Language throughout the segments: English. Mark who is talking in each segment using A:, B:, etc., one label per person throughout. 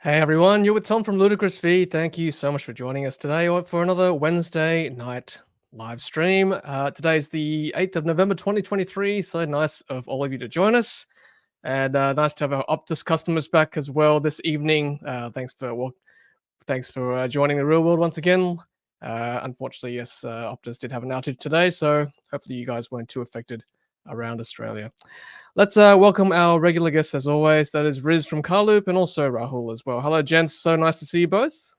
A: Hey everyone, you're with Tom from Ludicrous Feed. Thank you so much for joining us today for another Wednesday night live stream. Today's the 8th of November 2023, so nice of all of you to join us. And nice to have our Optus customers back as well this evening. Thanks for joining the real world once again. Unfortunately, yes, Optus did have an outage today, so hopefully you guys weren't too affected around Australia. Let's welcome our regular guests as always. That is Riz from Carloop and also Rahul as well. Hello, gents. So nice to see you both.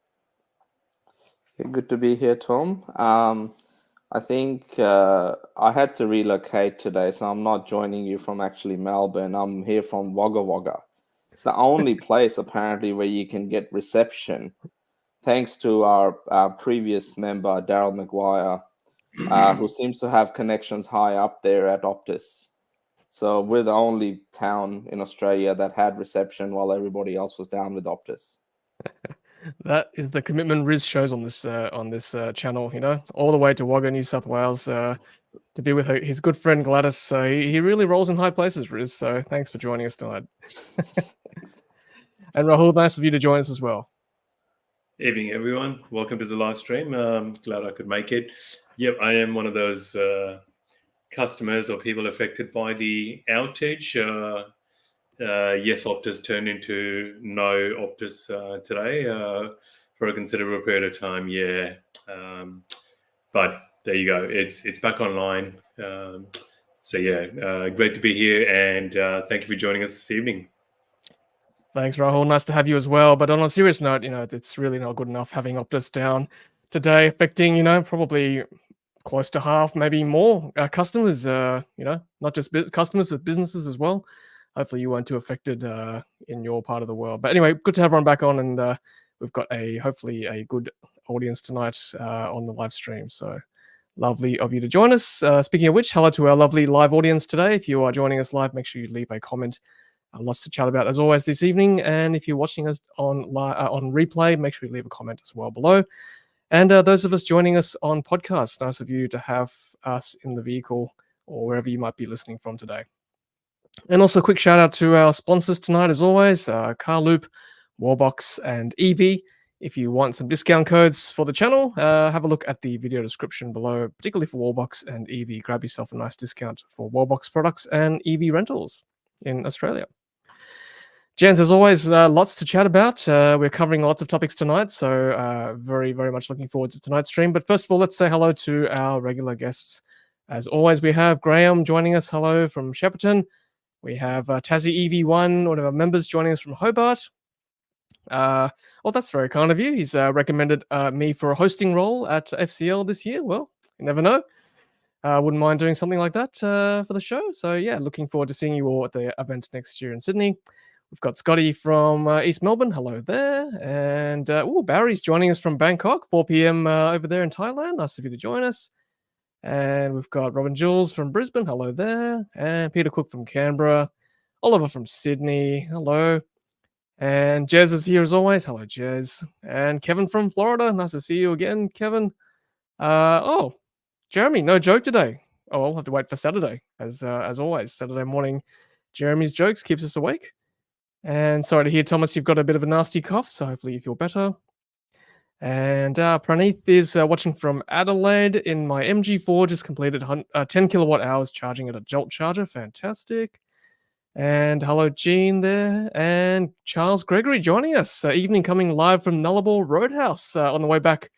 B: Good to be here, Tom. I think I had to relocate today, so I'm not joining you from actually Melbourne. I'm here from Wagga Wagga. It's the only place apparently where you can get reception, thanks to our previous member, Daryl McGuire, who seems to have connections high up there at Optus. So we're the only town in Australia that had reception while everybody else was down with Optus.
A: That is the commitment Riz shows on this channel. You know, all the way to Wagga, New South Wales, to be with his good friend Gladys. So he really rolls in high places, Riz. So thanks for joining us tonight. And Rahul, nice of you to join us as well.
C: Evening, everyone. Welcome to the live stream. Glad I could make it. Yep, I am one of those customers or people affected by the outage. Yes, Optus turned into no Optus today for a considerable period of time. Yeah, but there you go. It's back online. So yeah, great to be here, and thank you for joining us this evening.
A: Thanks, Rahul. Nice to have you as well. But on a serious note, you know, it's really not good enough having Optus down today, affecting, you know, probably close to half, maybe more customers, you know, not just customers, but businesses as well. Hopefully you weren't too affected in your part of the world. But anyway, good to have everyone back on, and we've got hopefully a good audience tonight on the live stream. So lovely of you to join us. Speaking of which, hello to our lovely live audience today. If you are joining us live, make sure you leave a comment. Lots to chat about as always this evening. And if you're watching us on replay, make sure you leave a comment as well below. And those of us joining us on podcast, nice of you to have us in the vehicle or wherever you might be listening from today. And also a quick shout out to our sponsors tonight as always, Carloop, Warbox and Evee. If you want some discount codes for the channel, have a look at the video description below, particularly for Warbox and Evee. Grab yourself a nice discount for Warbox products and Evee Rentals in Australia. Gents, as always, lots to chat about. We're covering lots of topics tonight, so very, very much looking forward to tonight's stream. But first of all, let's say hello to our regular guests. As always, we have Graham joining us. Hello from Shepparton. We have Tassie EV1, one of our members, joining us from Hobart. Well, that's very kind of you. He's recommended me for a hosting role at FCL this year. Well, you never know. Wouldn't mind doing something like that for the show. So yeah, looking forward to seeing you all at the event next year in Sydney. We've got Scotty from East Melbourne. Hello there. And Barry's joining us from Bangkok, 4 p.m. Over there in Thailand. Nice of you to join us. And we've got Robin Jules from Brisbane. Hello there. And Peter Cook from Canberra. Oliver from Sydney. Hello. And Jez is here as always. Hello, Jez. And Kevin from Florida. Nice to see you again, Kevin. Jeremy, no joke today. Oh, I'll have to wait for Saturday, as always. Saturday morning, Jeremy's jokes keeps us awake. And sorry to hear, Thomas, you've got a bit of a nasty cough, so hopefully you feel better. And Praneeth is watching from Adelaide in my MG4, just completed 10 kilowatt hours charging at a Jolt charger. Fantastic. And hello, Jean there. And Charles Gregory joining us. Evening coming live from Nullarbor Roadhouse on the way back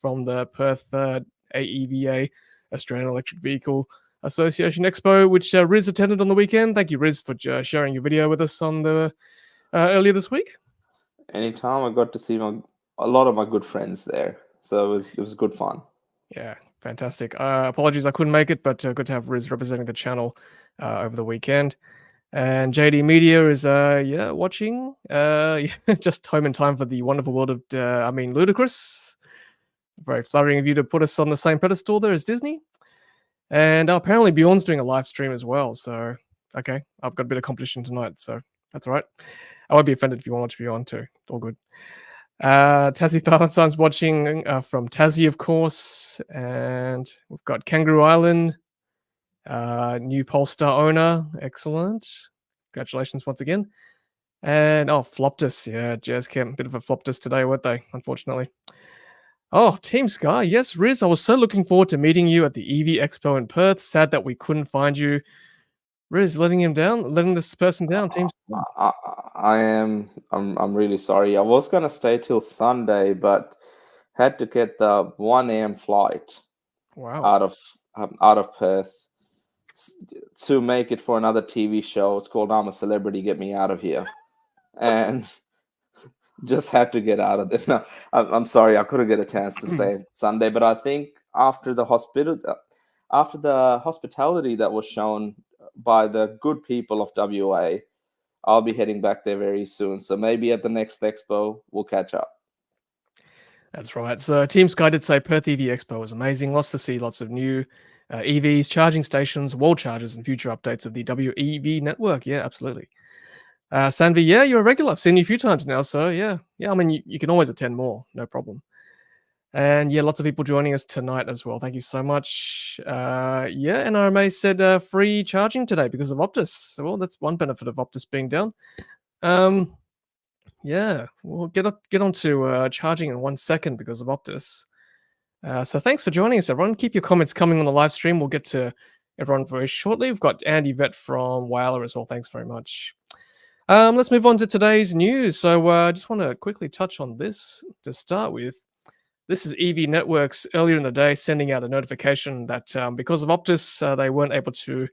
A: from the Perth AEVA, Australian Electric Vehicle Association Expo, which Riz attended on the weekend. Thank you, Riz, for sharing your video with us on the earlier this week.
B: Anytime, I got to see a lot of my good friends there, so it was good fun.
A: Yeah, fantastic. Apologies I couldn't make it, but good to have Riz representing the channel over the weekend. And JD Media is watching just home in time for the wonderful world of Ludicrous. Very flattering of you to put us on the same pedestal there as Disney. And apparently Bjorn's doing a live stream as well. So, okay, I've got a bit of competition tonight, so that's all right. I won't be offended if you want to watch Bjorn too. All good. Tassie Thalasan's watching from Tassie, of course. And we've got Kangaroo Island, new Polestar owner. Excellent. Congratulations once again. And Floptus, yeah, Jazz Cam, bit of a Floptus today, weren't they? Unfortunately. Oh, Team Sky, yes, Riz, I was so looking forward to meeting you at the Evee Expo in Perth. Sad that we couldn't find you. Riz, letting this person down. Team Sky.
B: I'm really sorry. I was gonna stay till Sunday, but had to get the 1 a.m. flight
A: Wow.
B: out of Perth to make it for another TV show. It's called I'm a Celebrity, Get Me Out of Here, and just had to get out of there. No, I'm sorry, I couldn't get a chance to stay Sunday, but I think after the hospitality that was shown by the good people of WA, I'll be heading back there very soon. So maybe at the next expo, we'll catch up.
A: That's right. So Team Sky did say Perth EV Expo was amazing. Lots to see, lots of new EVs, charging stations, wall chargers, and future updates of the WEV network. Yeah, absolutely. Sanvi, yeah, you're a regular. I've seen you a few times now. So yeah. I mean, you can always attend more. No problem. And yeah, lots of people joining us tonight as well. Thank you so much. NRMA said free charging today because of Optus. Well, that's one benefit of Optus being down. Yeah, we'll get on to charging in 1 second because of Optus. So thanks for joining us, everyone. Keep your comments coming on the live stream. We'll get to everyone very shortly. We've got Andy Vet from Whaler as well. Thanks very much. Let's move on to today's news. So I just want to quickly touch on this to start with. This is EV Networks earlier in the day sending out a notification that because of Optus, they weren't able to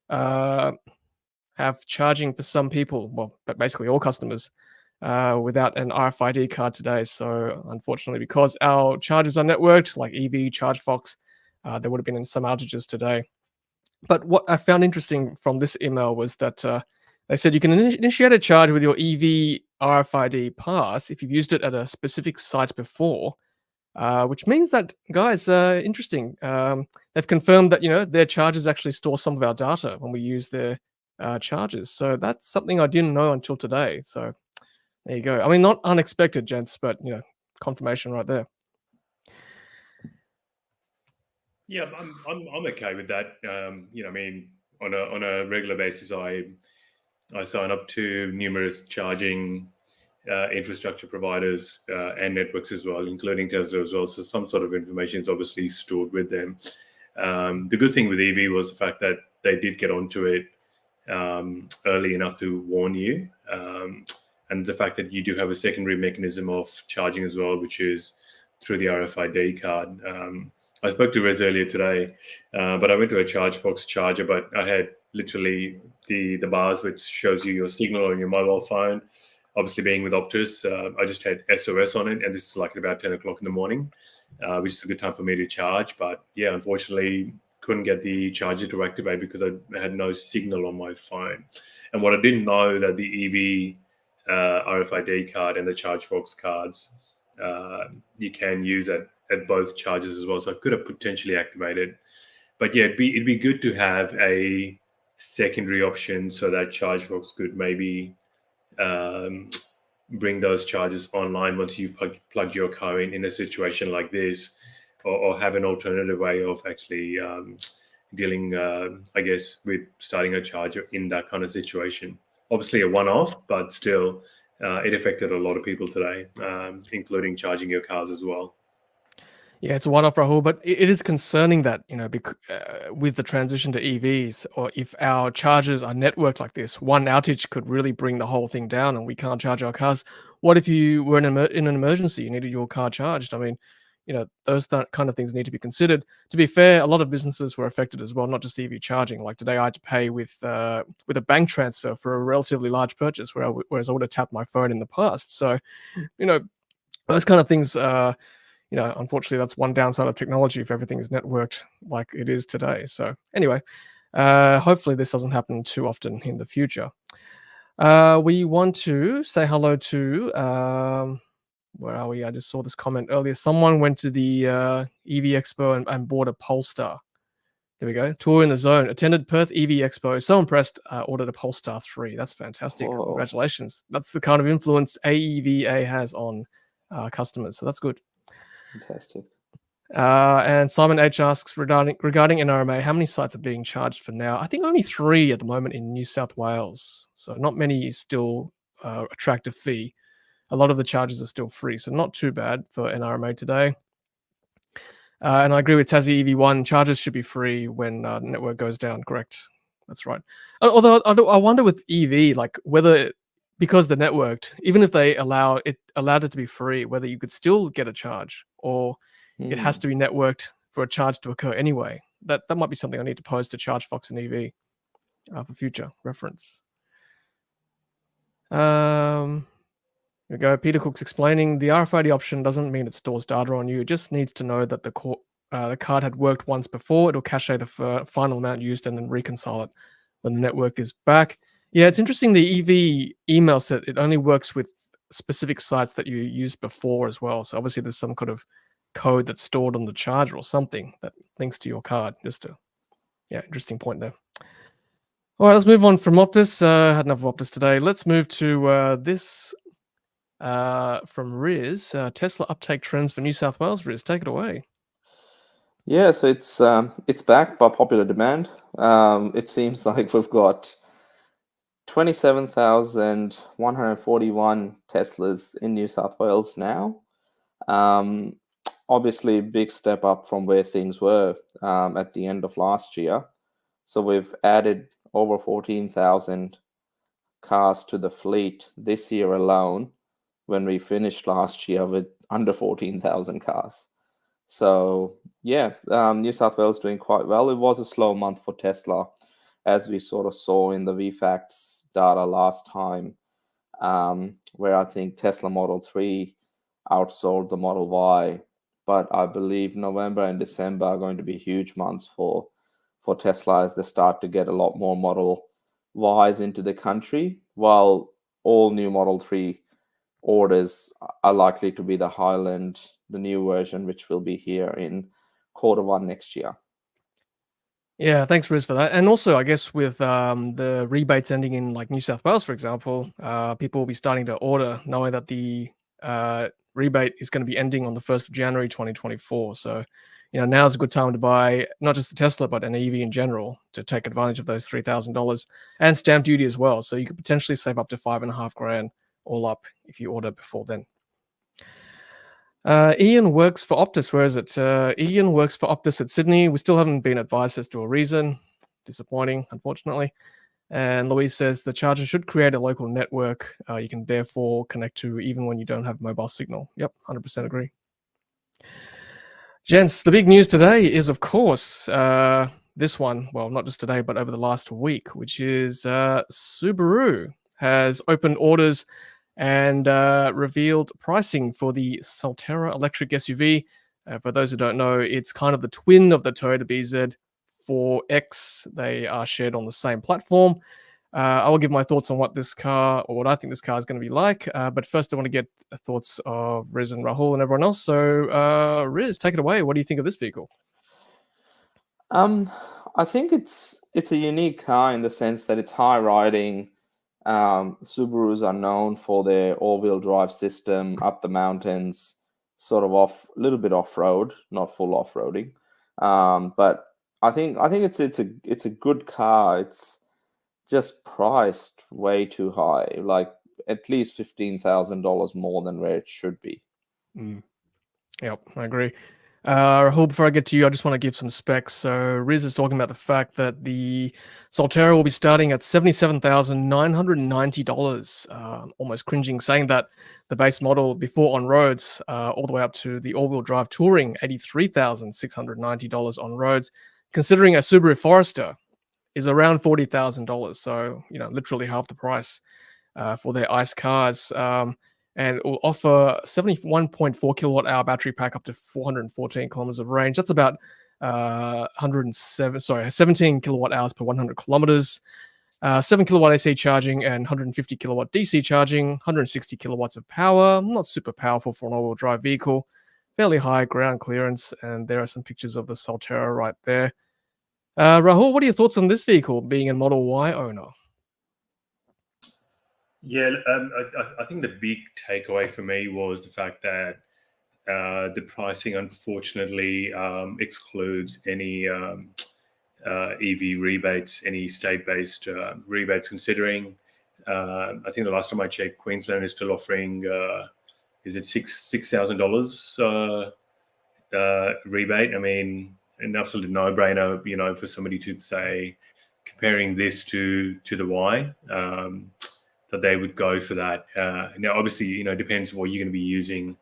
A: have charging for some people, well, but basically all customers, without an RFID card today. So unfortunately, because our chargers are networked, like Evee, ChargeFox, there would have been some outages today. But what I found interesting from this email was that they said you can initiate a charge with your Evee RFID pass if you've used it at a specific site before, which means that, guys, interesting. They've confirmed that, their chargers actually store some of our data when we use their chargers. So that's something I didn't know until today. So there you go. I mean, not unexpected, gents, but confirmation right there.
C: Yeah, I'm okay with that. I mean, on a regular basis, I sign up to numerous charging infrastructure providers and networks as well, including Tesla as well. So some sort of information is obviously stored with them. The good thing with Evee was the fact that they did get onto it early enough to warn you. And the fact that you do have a secondary mechanism of charging as well, which is through the RFID card. I spoke to Riz earlier today, but I went to a ChargeFox charger, but I had literally the bars which shows you your signal on your mobile phone. Obviously, being with Optus, I just had SOS on it, and this is like about 10 o'clock in the morning, which is a good time for me to charge. But yeah, unfortunately, couldn't get the charger to activate because I had no signal on my phone. And what I didn't know that the Evee RFID card and the ChargeFox cards you can use at both chargers as well. So I could have potentially activated. But yeah, it'd be good to have a secondary option so that ChargeFox could maybe bring those chargers online once you've plugged your car in a situation like this, or have an alternative way of actually dealing, I guess, with starting a charger in that kind of situation. Obviously a one-off, but still it affected a lot of people today, including charging your cars as well.
A: Yeah, it's a one-off, Rahul, but it is concerning that, with the transition to EVs, or if our chargers are networked like this, one outage could really bring the whole thing down and we can't charge our cars. What if you were in an emergency, you needed your car charged? I mean, those kind of things need to be considered. To be fair, a lot of businesses were affected as well, not just EV charging. Like today, I had to pay with a bank transfer for a relatively large purchase, whereas I would have tapped my phone in the past. So, those kind of things. Unfortunately, that's one downside of technology if everything is networked like it is today. So anyway, hopefully this doesn't happen too often in the future. We want to say hello to, where are we? I just saw this comment earlier. Someone went to the EV Expo and bought a Polestar. There we go. Tour in the zone. Attended Perth EV Expo. So impressed. Ordered a Polestar 3. That's fantastic.
B: Whoa.
A: Congratulations. That's the kind of influence AEVA has on customers. So that's good.
B: Fantastic.
A: And Simon H asks regarding NRMA, how many sites are being charged for now? I think only 3 at the moment in New South Wales. So not many still attractive fee. A lot of the charges are still free, so not too bad for NRMA today. And I agree with Tassie EV1. Charges should be free when network goes down. Correct. That's right. Although I wonder with EV, like whether because they're networked, even if they allowed it to be free, whether you could still get a charge or it has to be networked for a charge to occur anyway. That might be something I need to pose to ChargeFox and EV for future reference. Here we go. Peter Cook's explaining the RFID option doesn't mean it stores data on you. It just needs to know that the card had worked once before. It'll cache the final amount used and then reconcile it when the network is back. Yeah, it's interesting. The EV email set, it only works with specific sites that you used before as well. So obviously there's some kind of code that's stored on the charger or something that links to your card. Interesting point there. All right, let's move on from Optus. Had enough of Optus today. Let's move to this from Riz. Tesla uptake trends for New South Wales. Riz, take it away.
B: Yeah, so it's back by popular demand. It seems like we've got 27,141 Teslas in New South Wales now. Obviously, big step up from where things were at the end of last year. So we've added over 14,000 cars to the fleet this year alone, when we finished last year with under 14,000 cars. So yeah, New South Wales doing quite well. It was a slow month for Tesla, as we sort of saw in the VFACTS data last time, where I think Tesla Model 3 outsold the Model Y. But I believe November and December are going to be huge months for Tesla as they start to get a lot more Model Ys into the country, while all new Model 3 orders are likely to be the Highland, the new version, which will be here in Q1 next year.
A: Yeah, thanks, Riz, for that. And also, I guess with the rebates ending in like New South Wales, for example, people will be starting to order knowing that the rebate is going to be ending on the 1st of January 2024. So, now's a good time to buy not just the Tesla, but an EV in general to take advantage of those $3,000 and stamp duty as well. So you could potentially save up to $5,500 all up if you order before then. Ian works for Optus. Where is it? Ian works for Optus at Sydney. We still haven't been advised as to a reason. Disappointing, unfortunately. And Louise says the charger should create a local network you can therefore connect to even when you don't have mobile signal. Yep, 100% agree. Gents, the big news today is, of course, this one. Well, not just today, but over the last week, which is Subaru has opened orders and revealed pricing for the Solterra electric SUV. For those who don't know, it's kind of the twin of the Toyota BZ4X. They are shared on the same platform. I will give my thoughts on what I think this car is going to be like. But first, I want to get thoughts of Riz and Rahul and everyone else. So, Riz, take it away. What do you think of this vehicle?
B: I think it's a unique car in the sense that it's high riding. Subarus are known for their all-wheel drive system up the mountains, sort of a little bit off-road, not full off-roading. But I think it's a good car. It's just priced way too high, like at least $15,000 more than where it should be.
A: Yep, I agree. Rahul, before I get to you, I just want to give some specs. So Riz is talking about the fact that the Solterra will be starting at $77,990. Almost cringing saying that. The base model before on roads, all the way up to the all-wheel drive Touring, $83,690 on roads. Considering a Subaru Forester is around $40,000, so literally half the price for their ICE cars. And it will offer 71.4 kilowatt hour battery pack up to 414 kilometers of range. That's about 17 kilowatt hours per 100 kilometers. 7 kilowatt AC charging and 150 kilowatt DC charging, 160 kilowatts of power. Not super powerful for an all-wheel drive vehicle. Fairly high ground clearance, and there are some pictures of the Solterra right there. Rahul, what are your thoughts on this vehicle being a Model Y owner?
C: Yeah, I think the big takeaway for me was the fact that the pricing, unfortunately, excludes any EV rebates, any state-based rebates, considering I think the last time I checked, Queensland is still offering, is it $6,000 rebate? I mean, an absolute no-brainer, you know, for somebody to say, comparing this to the Y, that they would go for that. Now, obviously, you know, it depends what you're going to be using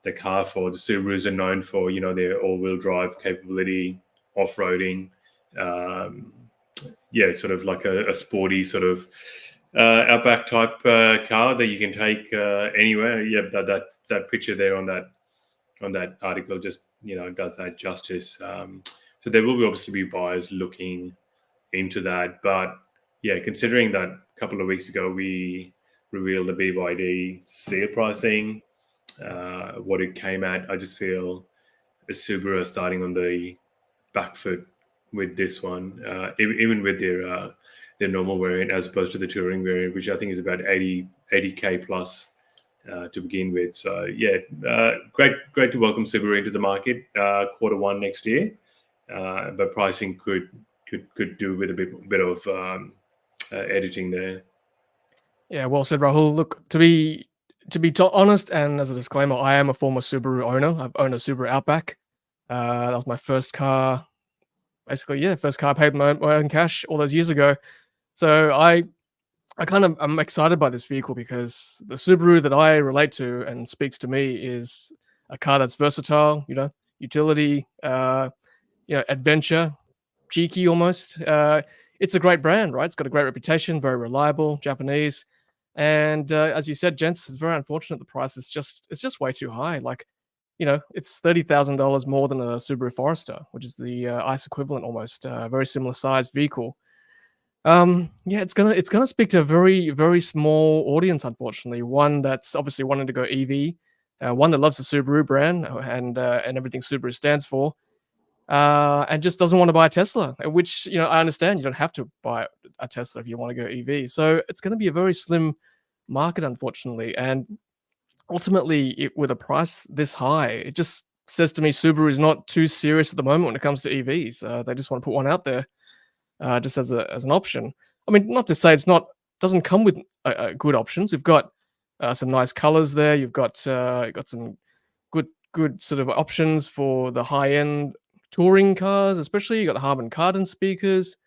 C: the car for. The Subarus are known for, you know, their all-wheel drive capability, off-roading, sort of like a sporty sort of outback type car that you can take anywhere. Yeah, that picture there on that article just, you know, does that justice. So there will obviously be buyers looking into that, but yeah, considering that a couple of weeks ago we revealed the BYD sale pricing, what it came at, I just feel the Subaru are starting on the back foot with this one, even with their normal variant as opposed to the touring variant, which I think is about 80k plus to begin with. So yeah, great to welcome Subaru into the market Q1 next year, but pricing could do with a bit of editing there.
A: Yeah, well said, Rahul. Look, to be honest, and as a disclaimer, I am a former Subaru owner. I've owned a Subaru Outback. That was my first car. Basically, yeah, first car I paid my own cash all those years ago. So I'm excited by this vehicle because the Subaru that I relate to and speaks to me is a car that's versatile, you know, utility, adventure, cheeky almost. It's a great brand, right? It's got a great reputation, very reliable, Japanese. And as you said, gents, it's very unfortunate the price is just way too high. Like, you know, it's $30,000 more than a Subaru Forester, which is the ICE equivalent almost, very similar sized vehicle. Yeah, it's gonna speak to a very, very small audience, unfortunately. One that's obviously wanting to go EV, one that loves the Subaru brand and everything Subaru stands for, and just doesn't want to buy a Tesla. Which, you know, I understand you don't have to buy a Tesla if you want to go EV. So it's going to be a very slim market, unfortunately. And ultimately, with a price this high, it just says to me Subaru is not too serious at the moment when it comes to EVs. They just want to put one out there just as an option. I mean, not to say doesn't come with good options. We've got some nice colors there. You've got some good sort of options for the high end touring cars, especially. You got the Harman Kardon speakers,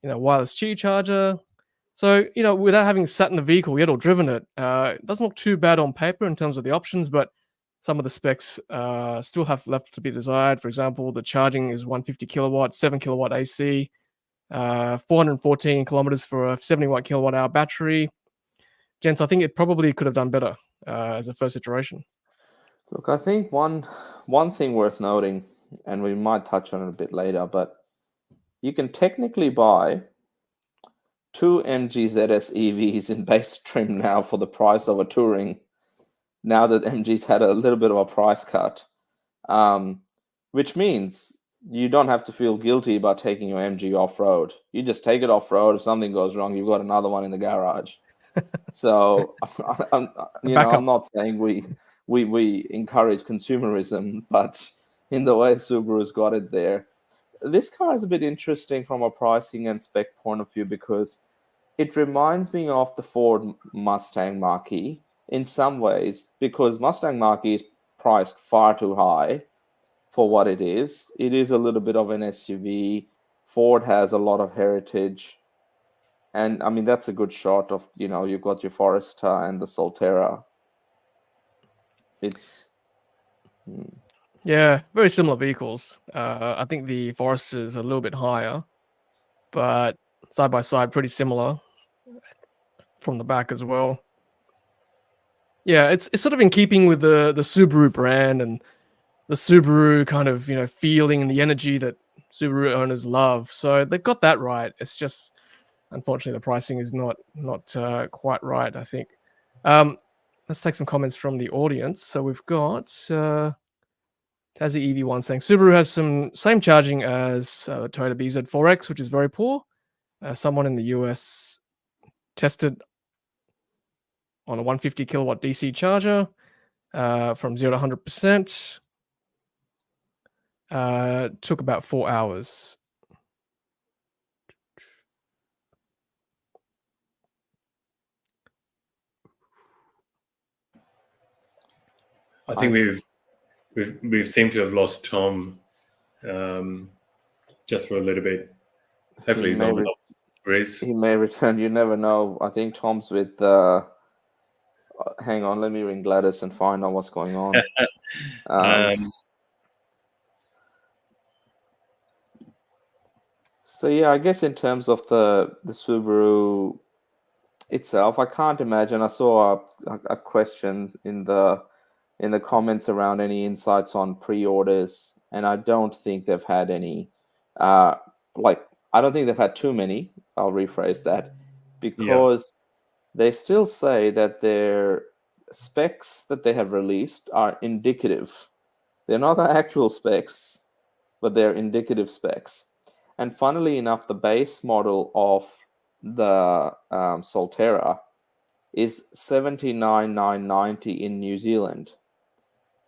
A: you know, wireless Qi charger. So, you know, without having sat in the vehicle yet or driven it, it doesn't look too bad on paper in terms of the options, but some of the specs still have left to be desired. For example, the charging is 150 kilowatt, 7 kilowatt AC, 414 kilometers for a 71 kilowatt hour battery. Gents, I think it probably could have done better as a first iteration.
B: Look, I think one thing worth noting, and we might touch on it a bit later, but you can technically buy 2 MG ZS EVs in base trim now for the price of a touring, now that MG's had a little bit of a price cut, which means you don't have to feel guilty about taking your MG off-road. You just take it off-road. If something goes wrong, you've got another one in the garage. So, I'm not saying we encourage consumerism, but in the way Subaru's got it there, this car is a bit interesting from a pricing and spec point of view because it reminds me of the Ford Mustang Mach-E in some ways, because Mustang Mach-E is priced far too high for what it is. It is a little bit of an SUV. Ford has a lot of heritage. And I mean, that's a good shot of, you know, you've got your Forester and the Solterra. It's...
A: Yeah, very similar vehicles. I think the Forester is a little bit higher, but side by side, pretty similar from the back as well. Yeah, it's sort of in keeping with the Subaru brand and the Subaru kind of, you know, feeling and the energy that Subaru owners love. So they've got that right. It's just, unfortunately, the pricing is not quite right, I think. Let's take some comments from the audience. So we've got Tazzy EV1 saying Subaru has some same charging as Toyota BZ4X, which is very poor. Someone in the US tested on a 150 kilowatt DC charger from 0 to 100%. Took about 4 hours.
C: I think we've seemed to have lost Tom just for a little bit. Hopefully, he's not with Riz.
B: He may return. You never know. I think Tom's with. Hang on, let me ring Gladys and find out what's going on. So yeah, I guess in terms of the Subaru itself, I can't imagine. I saw a question in the comments around any insights on pre-orders, and I don't think they've had any. I don't think they've had too many. I'll rephrase that, because they still say that their specs that they have released are indicative. They're not the actual specs, but they're indicative specs. And funnily enough, the base model of the Solterra is 79,990 in New Zealand,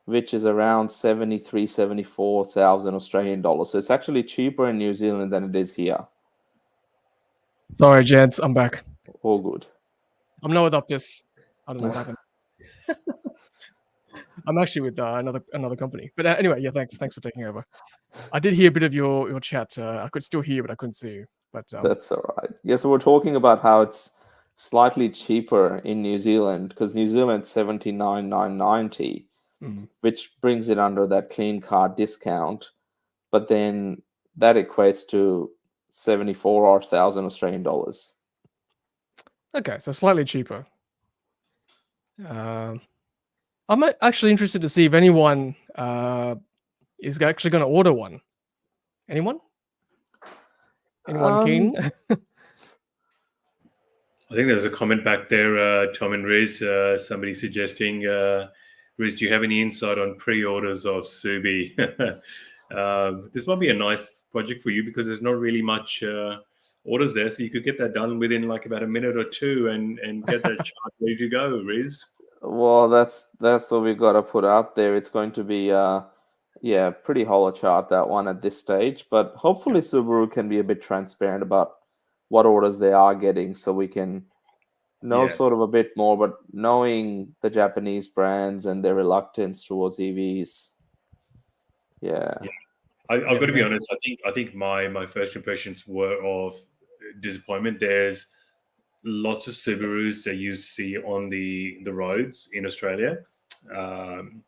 B: which is around 74,000 Australian dollars. So it's actually cheaper in New Zealand than it is here.
A: Sorry, gents, I'm back.
B: All good.
A: I'm not with Optus. I don't know what happened. I'm actually with another company. But anyway, yeah, thanks for taking over. I did hear a bit of your chat. I could still hear, but I couldn't see you. But
B: that's all right. Yeah, so we're talking about how it's slightly cheaper in New Zealand, because New Zealand's 79,990, which brings it under that clean car discount. But then that equates to 74,000 Australian dollars.
A: Okay, so slightly cheaper. I'm actually interested to see if anyone is actually going to order one. Anyone keen?
C: I think there's a comment back there, Tom and Riz. Somebody suggesting, Riz, do you have any insight on pre-orders of Subi? This might be a nice project for you, because there's not really much orders there, so you could get that done within like about a minute or two and get that chart ready to go, Riz.
B: Well, that's what we've got to put out there. It's going to be pretty hollow chart, that one, at this stage, but hopefully Subaru can be a bit transparent about what orders they are getting, so we can know sort of a bit more. But knowing the Japanese brands and their reluctance towards EVs,
C: I've got to be honest. I think my first impressions were of disappointment. There's lots of Subarus that you see on the roads in Australia, and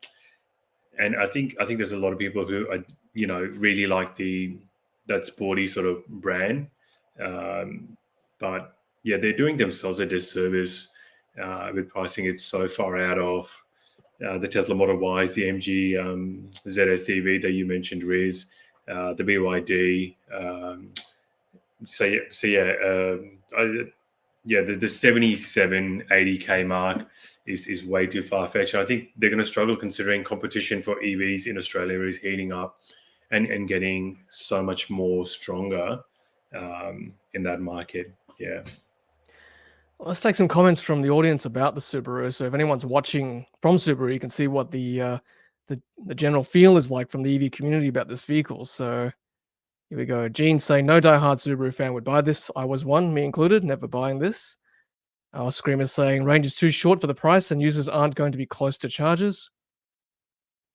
C: I think there's a lot of people who are, really like that sporty sort of brand, but yeah, they're doing themselves a disservice with pricing it so far out of the Tesla Model Ys, the MG ZS EV that you mentioned, Riz, the BYD. The 77-80K mark is way too far-fetched. I think they're going to struggle, considering competition for EVs in Australia is heating up and getting so much more stronger in that market. Yeah.
A: Well, let's take some comments from the audience about the Subaru. So if anyone's watching from Subaru, you can see what the general feel is like from the EV community about this vehicle. So here we go. Gene saying, no diehard Subaru fan would buy this. I was one, me included, never buying this. Our Screamer saying, range is too short for the price and users aren't going to be close to chargers.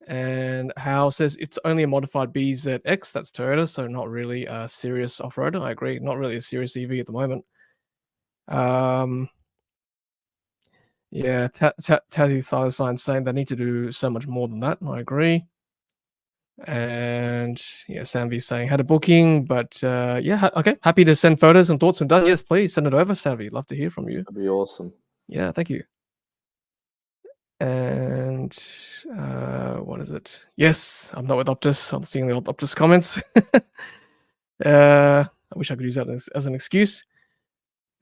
A: And Hal says, it's only a modified BZX, that's Toyota, so not really a serious off-roader. I agree, not really a serious EV at the moment. Tazzy Thylacine saying they need to do so much more than that, and I agree. And Samvi saying had a booking, but okay, happy to send photos and thoughts when done. Yes, please send it over, Samvi. Love to hear from you.
B: That'd be awesome.
A: Yeah, thank you. And what is it? Yes, I'm not with Optus. I'm seeing the old Optus comments. I wish I could use that as an excuse.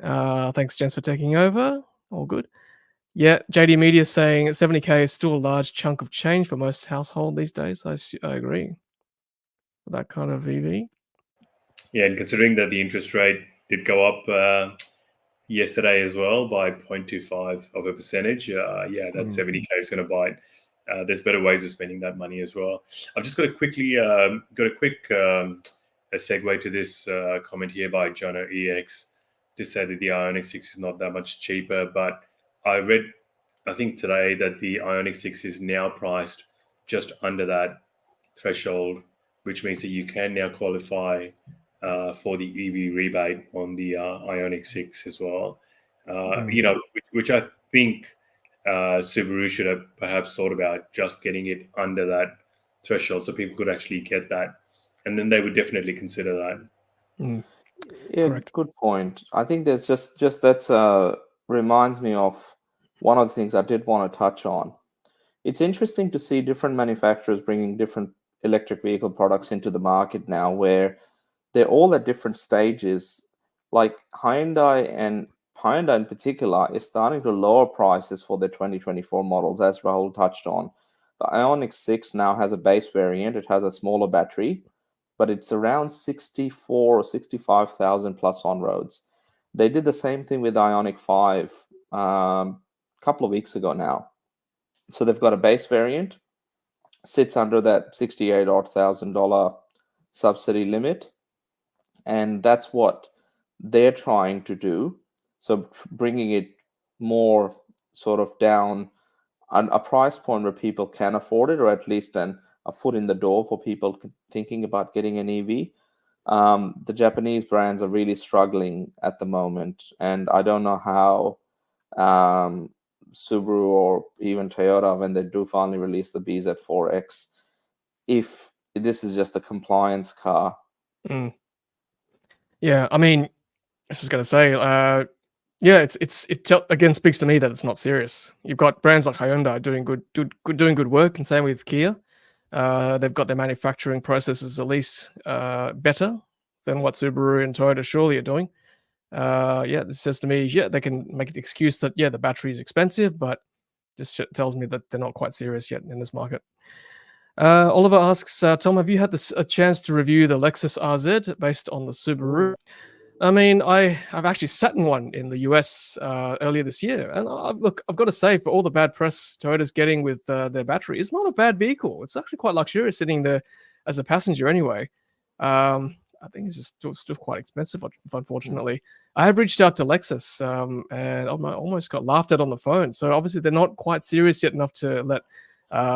A: Thanks, gents, for taking over. All good. Yeah, JD Media saying 70K is still a large chunk of change for most household these days. I agree with that kind of EV.
C: Yeah, and considering that the interest rate did go up yesterday as well by 0.25%, that 70K is going to bite. There's better ways of spending that money as well. I've just got a quick segue to this comment here by Jono EX to say that the Ioniq 6 is not that much cheaper, but I read I think today that the Ioniq 6 is now priced just under that threshold, which means that you can now qualify for the EV rebate on the Ioniq 6 as well. Which I think Subaru should have perhaps thought about just getting it under that threshold so people could actually get that, and then they would definitely consider that.
B: Yeah,
A: Correct.
B: good point. I think there's just that's reminds me of one of the things I did want to touch on. It's interesting to see different manufacturers bringing different electric vehicle products into the market now, where they're all at different stages. Like Hyundai in particular is starting to lower prices for their 2024 models, as Rahul touched on. The Ioniq 6 now has a base variant. It has a smaller battery, but it's around 64 or 65,000 plus on roads. They did the same thing with Ioniq 5 a couple of weeks ago now. So they've got a base variant, sits under that $68,000 subsidy limit, and that's what they're trying to do. So bringing it more sort of down on a price point where people can afford it, or at least a foot in the door for people thinking about getting an EV. The Japanese brands are really struggling at the moment, and I don't know how Subaru or even Toyota, when they do finally release the BZ4X, if this is just a compliance car.
A: Yeah, I mean, I was just gonna say, yeah, it again speaks to me that it's not serious. You've got brands like Hyundai doing good work, and same with Kia. They've got their manufacturing processes at least better than what Subaru and Toyota surely are doing. Yeah, this says to me, yeah, they can make the excuse that the battery is expensive, but just tells me that they're not quite serious yet in this market. Oliver asks, Tom, have you had a chance to review the Lexus RZ based on the Subaru? I mean, I've actually sat in one in the US earlier this year, and look, I've got to say, for all the bad press Toyota's getting with their battery, it's not a bad vehicle. It's actually quite luxurious sitting there as a passenger anyway. I think it's just still quite expensive, unfortunately. I have reached out to Lexus, and I almost got laughed at on the phone. So obviously they're not quite serious yet enough to let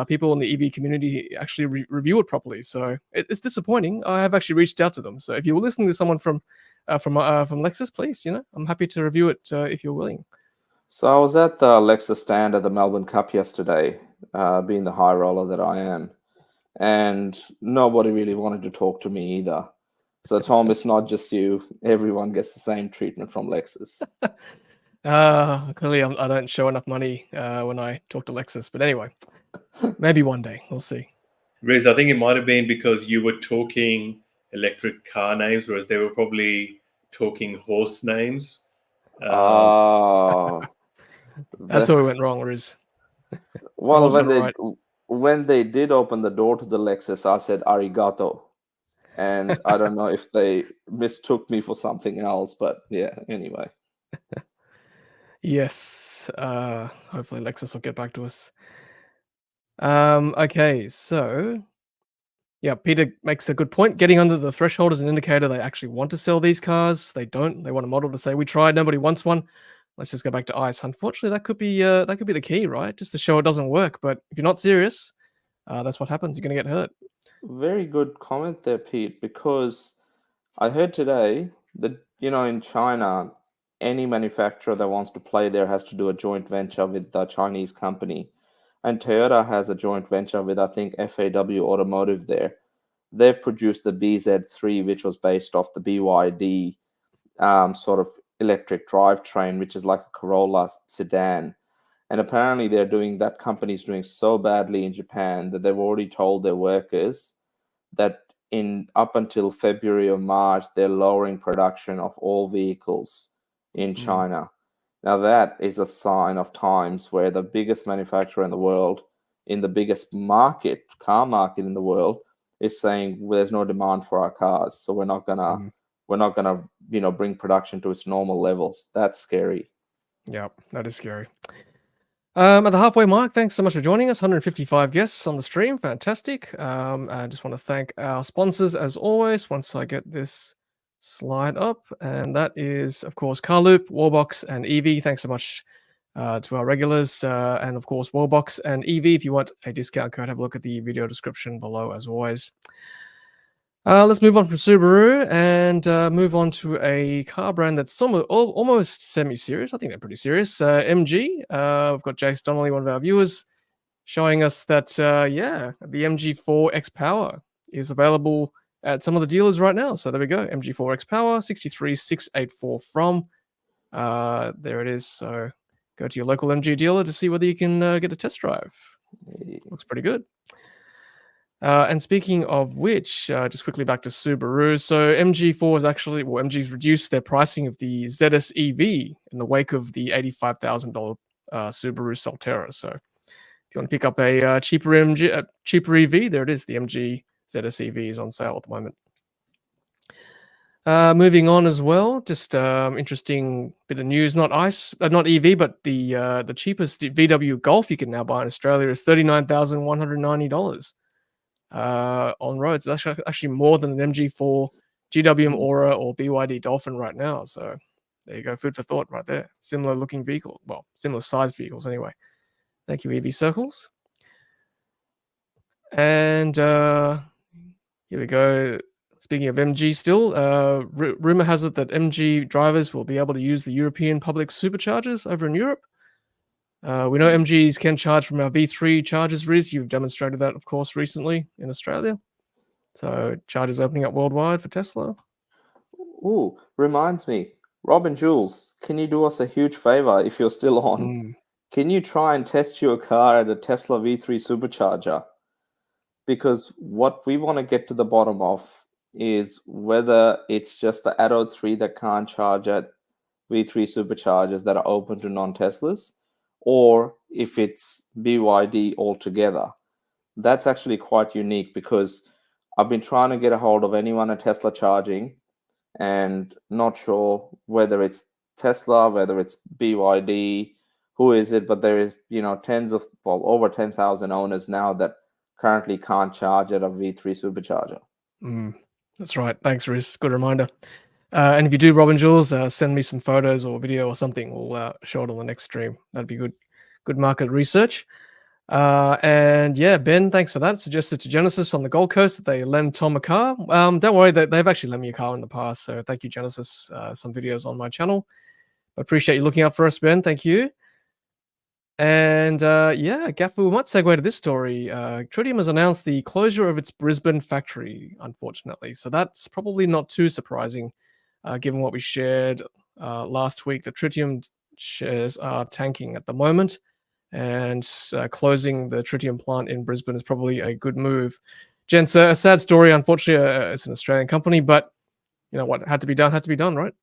A: people in the EV community actually review it properly. So it's disappointing. I have actually reached out to them. So if you were listening to someone from Lexus, please, I'm happy to review it if you're willing.
B: So I was at the Lexus stand at the Melbourne Cup yesterday, being the high roller that I am, and nobody really wanted to talk to me either. So Tom, it's not just you. Everyone gets the same treatment from Lexus.
A: Clearly I don't show enough money when I talk to Lexus. But anyway, maybe one day. We'll see.
C: Riz, I think it might have been because you were talking electric car names, whereas they were probably talking horse names.
B: Oh,
A: That's where we went wrong, Riz.
B: well, when they did open the door to the Lexus, I said arigato, and I don't know if they mistook me for something else, but yeah. Anyway.
A: Yes. Hopefully Lexus will get back to us. Okay, so yeah, Peter makes a good point. Getting under the threshold is an indicator they actually want to sell these cars. They don't. They want a model to say, we tried, nobody wants one. Let's just go back to ICE. Unfortunately, that could be the key, right? Just to show it doesn't work. But if you're not serious, that's what happens. You're going to get hurt.
B: Very good comment there, Pete, because I heard today that, in China, any manufacturer that wants to play there has to do a joint venture with the Chinese company. And Toyota has a joint venture with, I think, FAW Automotive there. They've produced the BZ3, which was based off the BYD sort of electric drivetrain, which is like a Corolla sedan. And apparently that company's doing so badly in Japan that they've already told their workers that up until February or March, they're lowering production of all vehicles in China. Now that is a sign of times where the biggest manufacturer in the world, in the biggest car market in the world, is saying, well, there's no demand for our cars, so we're not gonna bring production to its normal levels. That's scary.
A: Yeah, that is scary. At the halfway mark, thanks so much for joining us. 155 guests on the stream. Fantastic. I just want to thank our sponsors as always. Once I get this slide up, and that is, of course, Carloop, Warbox, and Evee. Thanks so much to our regulars, and of course Wallbox and Evee. If you want a discount code, have a look at the video description below as always. Let's move on from Subaru and move on to a car brand that's almost semi-serious. I think they're pretty serious. MG. We've got Jace Donnelly, one of our viewers, showing us that, the MG4 X-Power is available at some of the dealers right now. So there we go. MG4 X-Power, 63,684 from. There it is. So go to your local MG dealer to see whether you can get a test drive. Looks pretty good. And speaking of which, just quickly back to Subaru. So MG4 is MG's reduced their pricing of the ZS EV in the wake of the $85,000 Subaru Solterra. So if you want to pick up a cheaper EV, there it is. The MG ZS EV is on sale at the moment. Moving on as well, just interesting bit of news. Not EV, but the cheapest VW Golf you can now buy in Australia is $39,190 on roads. That's actually more than an MG4, GWM Aura, or BYD Dolphin right now. So there you go, food for thought right there. Similar looking vehicle, well, similar sized vehicles anyway. Thank you, EV Circles. And here we go. Speaking of MG still, rumor has it that MG drivers will be able to use the European public superchargers over in Europe. We know MGs can charge from our V3 chargers, Riz. You've demonstrated that, of course, recently in Australia. So chargers opening up worldwide for Tesla.
B: Ooh, reminds me, Rob and Jules, can you do us a huge favor if you're still on? Can you try and test your car at a Tesla V3 supercharger? Because what we want to get to the bottom of is whether it's just the Atto 3 that can't charge at V3 superchargers that are open to non-Teslas, or if it's BYD altogether. That's actually quite unique because I've been trying to get a hold of anyone at Tesla charging and not sure whether it's Tesla, whether it's BYD, who is it, but there is, over 10,000 owners now that currently can't charge at a V3 supercharger.
A: That's right. Thanks, Riz. Good reminder. And if you do, Rob and Jules, send me some photos or video or something. We'll show it on the next stream. That'd be good. Good market research. And yeah, Ben, thanks for that. Suggested to Genesis on the Gold Coast that they lend Tom a car. Don't worry, they've actually lent me a car in the past. So thank you, Genesis. Some videos on my channel. I appreciate you looking out for us, Ben. Thank you. And Gaffer, we might segue to this story. Tritium has announced the closure of its Brisbane factory, unfortunately. So that's probably not too surprising, given what we shared last week. The Tritium shares are tanking at the moment, and closing the Tritium plant in Brisbane is probably a good move. Gents, a sad story. Unfortunately, it's an Australian company, but you know what had to be done, right?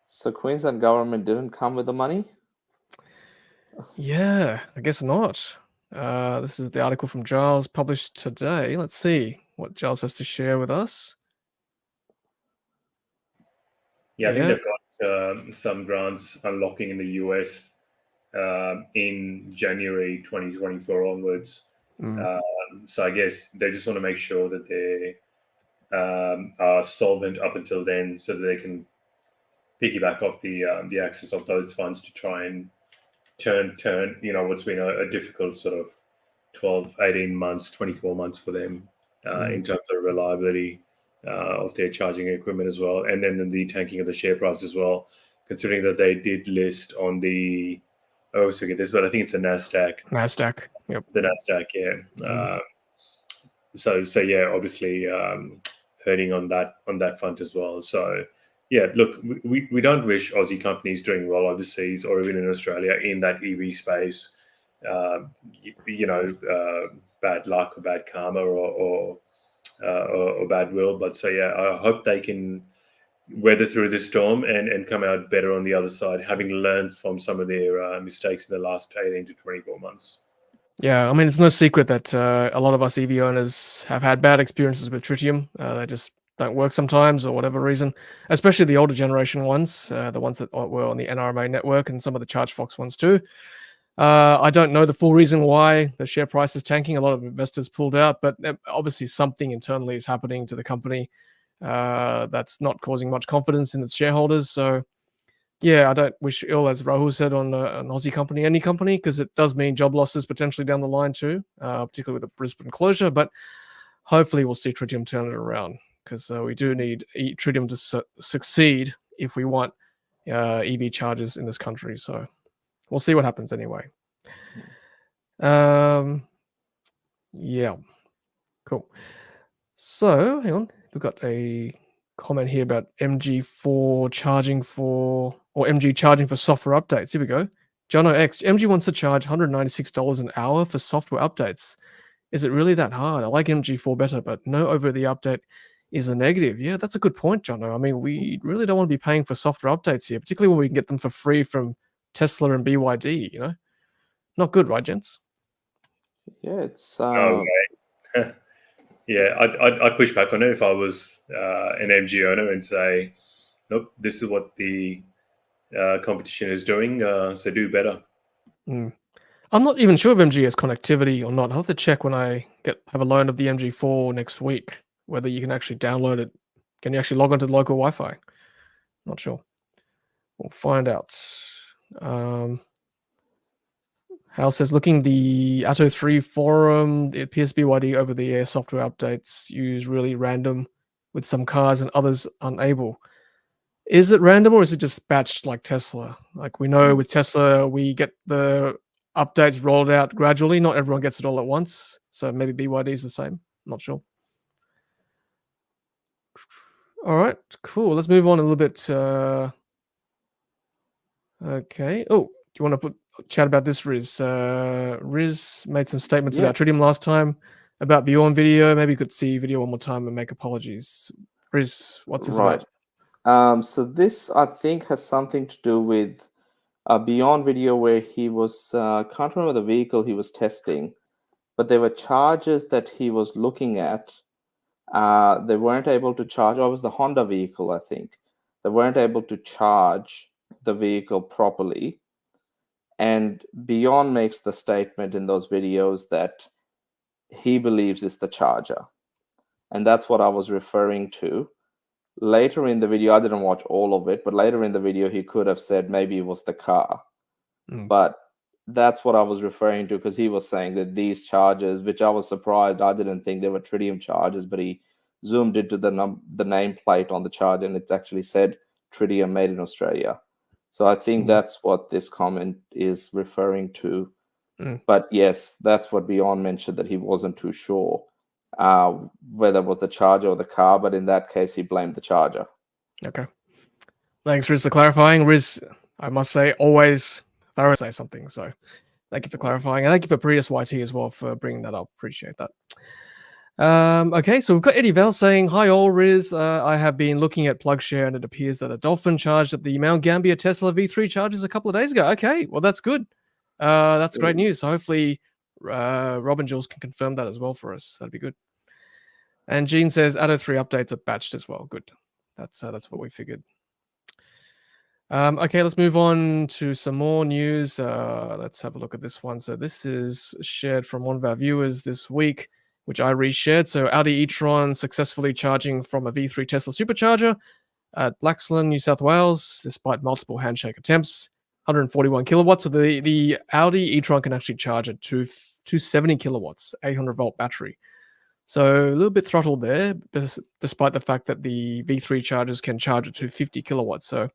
B: So Queensland government didn't come with the money?
A: Yeah, I guess not. This is the article from Giles published today. Let's see what Giles has to share with us.
C: Yeah, I think they've got some grants unlocking in the US in January 2024 onwards. So I guess they just want to make sure that they are solvent up until then, so that they can piggyback off the access of those funds to try and turn what's been a difficult sort of 12, 18 months, 24 months for them in terms of reliability of their charging equipment as well, and then the tanking of the share price as well, considering that they did list on the, I always forget this, but I think it's the NASDAQ.
A: Yep.
C: The NASDAQ, yeah. So yeah, obviously hurting on that front as well. So yeah, look, we don't wish Aussie companies doing well overseas or even in Australia in that EV space, bad luck or bad karma or bad will. But so yeah, I hope they can weather through this storm and come out better on the other side, having learned from some of their mistakes in the last 18 to 24 months.
A: Yeah, I mean, it's no secret that a lot of us EV owners have had bad experiences with Tritium. They just don't work sometimes, or whatever reason, especially the older generation ones, the ones that were on the NRMA network and some of the ChargeFox ones too. I don't know the full reason why the share price is tanking. A lot of investors pulled out, but obviously something internally is happening to the company that's not causing much confidence in its shareholders. So Yeah, I don't wish ill, as Rahul said, on an Aussie company, any company, because it does mean job losses potentially down the line too, particularly with the Brisbane closure. But hopefully we'll see Tritium turn it around, because we do need Tritium to succeed if we want EV chargers in this country. So we'll see what happens anyway. Yeah, cool. So hang on, we've got a comment here about MG4 charging for, or MG charging for software updates. Here we go. Jono X, MG wants to charge $196 an hour for software updates. Is it really that hard? I like MG4 better, but no over-the update is a negative. Yeah, that's a good point, Jono. I mean, we really don't want to be paying for software updates here, particularly when we can get them for free from Tesla and BYD, you know? Not good, right, gents?
B: Yeah, it's
C: No way. Yeah, I'd push back on it if I was an MG owner and say, nope, this is what the competition is doing, so do better.
A: I'm not even sure if MG has connectivity or not. I'll have to check when I have a loan of the MG4 next week, whether you can actually download it. Can you actually log onto the local Wi-Fi? Not sure. We'll find out. Hal says, looking the Atto 3 forum, the PSBYD over-the-air software updates use really random with some cars and others unable. Is it random or is it just batched like Tesla? Like we know with Tesla, we get the updates rolled out gradually. Not everyone gets it all at once. So maybe BYD is the same. Not sure. All right, cool. Let's move on a little bit. Okay. Oh, do you want to chat about this, Riz? Riz made some statements about Tritium last time, about Beyond video. Maybe you could see video one more time and make apologies. Riz, what's this about?
B: So this, I think, has something to do with a Beyond video where he was, can't remember the vehicle he was testing, but there were charges that he was looking at. They weren't able to charge. Oh, it was the Honda vehicle, I think. They weren't able to charge the vehicle properly. And Beyond makes the statement in those videos that he believes is the charger. And that's what I was referring to. Later in the video, I didn't watch all of it, but later in the video, he could have said maybe it was the car. But that's what I was referring to, because he was saying that these chargers, which I was surprised, I didn't think they were Tritium chargers, but he zoomed into the nameplate on the charger and it's actually said Tritium made in Australia. So I think that's what this comment is referring to. But yes, that's what Beyond mentioned, that he wasn't too sure whether it was the charger or the car, but in that case, he blamed the charger.
A: Okay. Thanks, Riz, for clarifying. Riz, I must say, always thorough say something. So thank you for clarifying. And thank you for Prius YT as well for bringing that up. Appreciate that. Okay, so we've got Eddie Val saying, hi all, Riz. I have been looking at PlugShare and it appears that a Dolphin charged at the Mount Gambier Tesla V3 charges a couple of days ago. Okay, well, that's good. That's great news. So hopefully Rob and Jules can confirm that as well for us. That'd be good. And Gene says Atto 3 updates are batched as well. Good. That's what we figured. Okay, let's move on to some more news. Let's have a look at this one. So this is shared from one of our viewers this week, which I reshared. So Audi e-tron successfully charging from a V3 Tesla supercharger at Blaxland, New South Wales, despite multiple handshake attempts. 141 kilowatts. So the Audi e-tron can actually charge at 270 kilowatts, 800-volt battery. So a little bit throttled there, despite the fact that the V3 chargers can charge at 250 kilowatts. So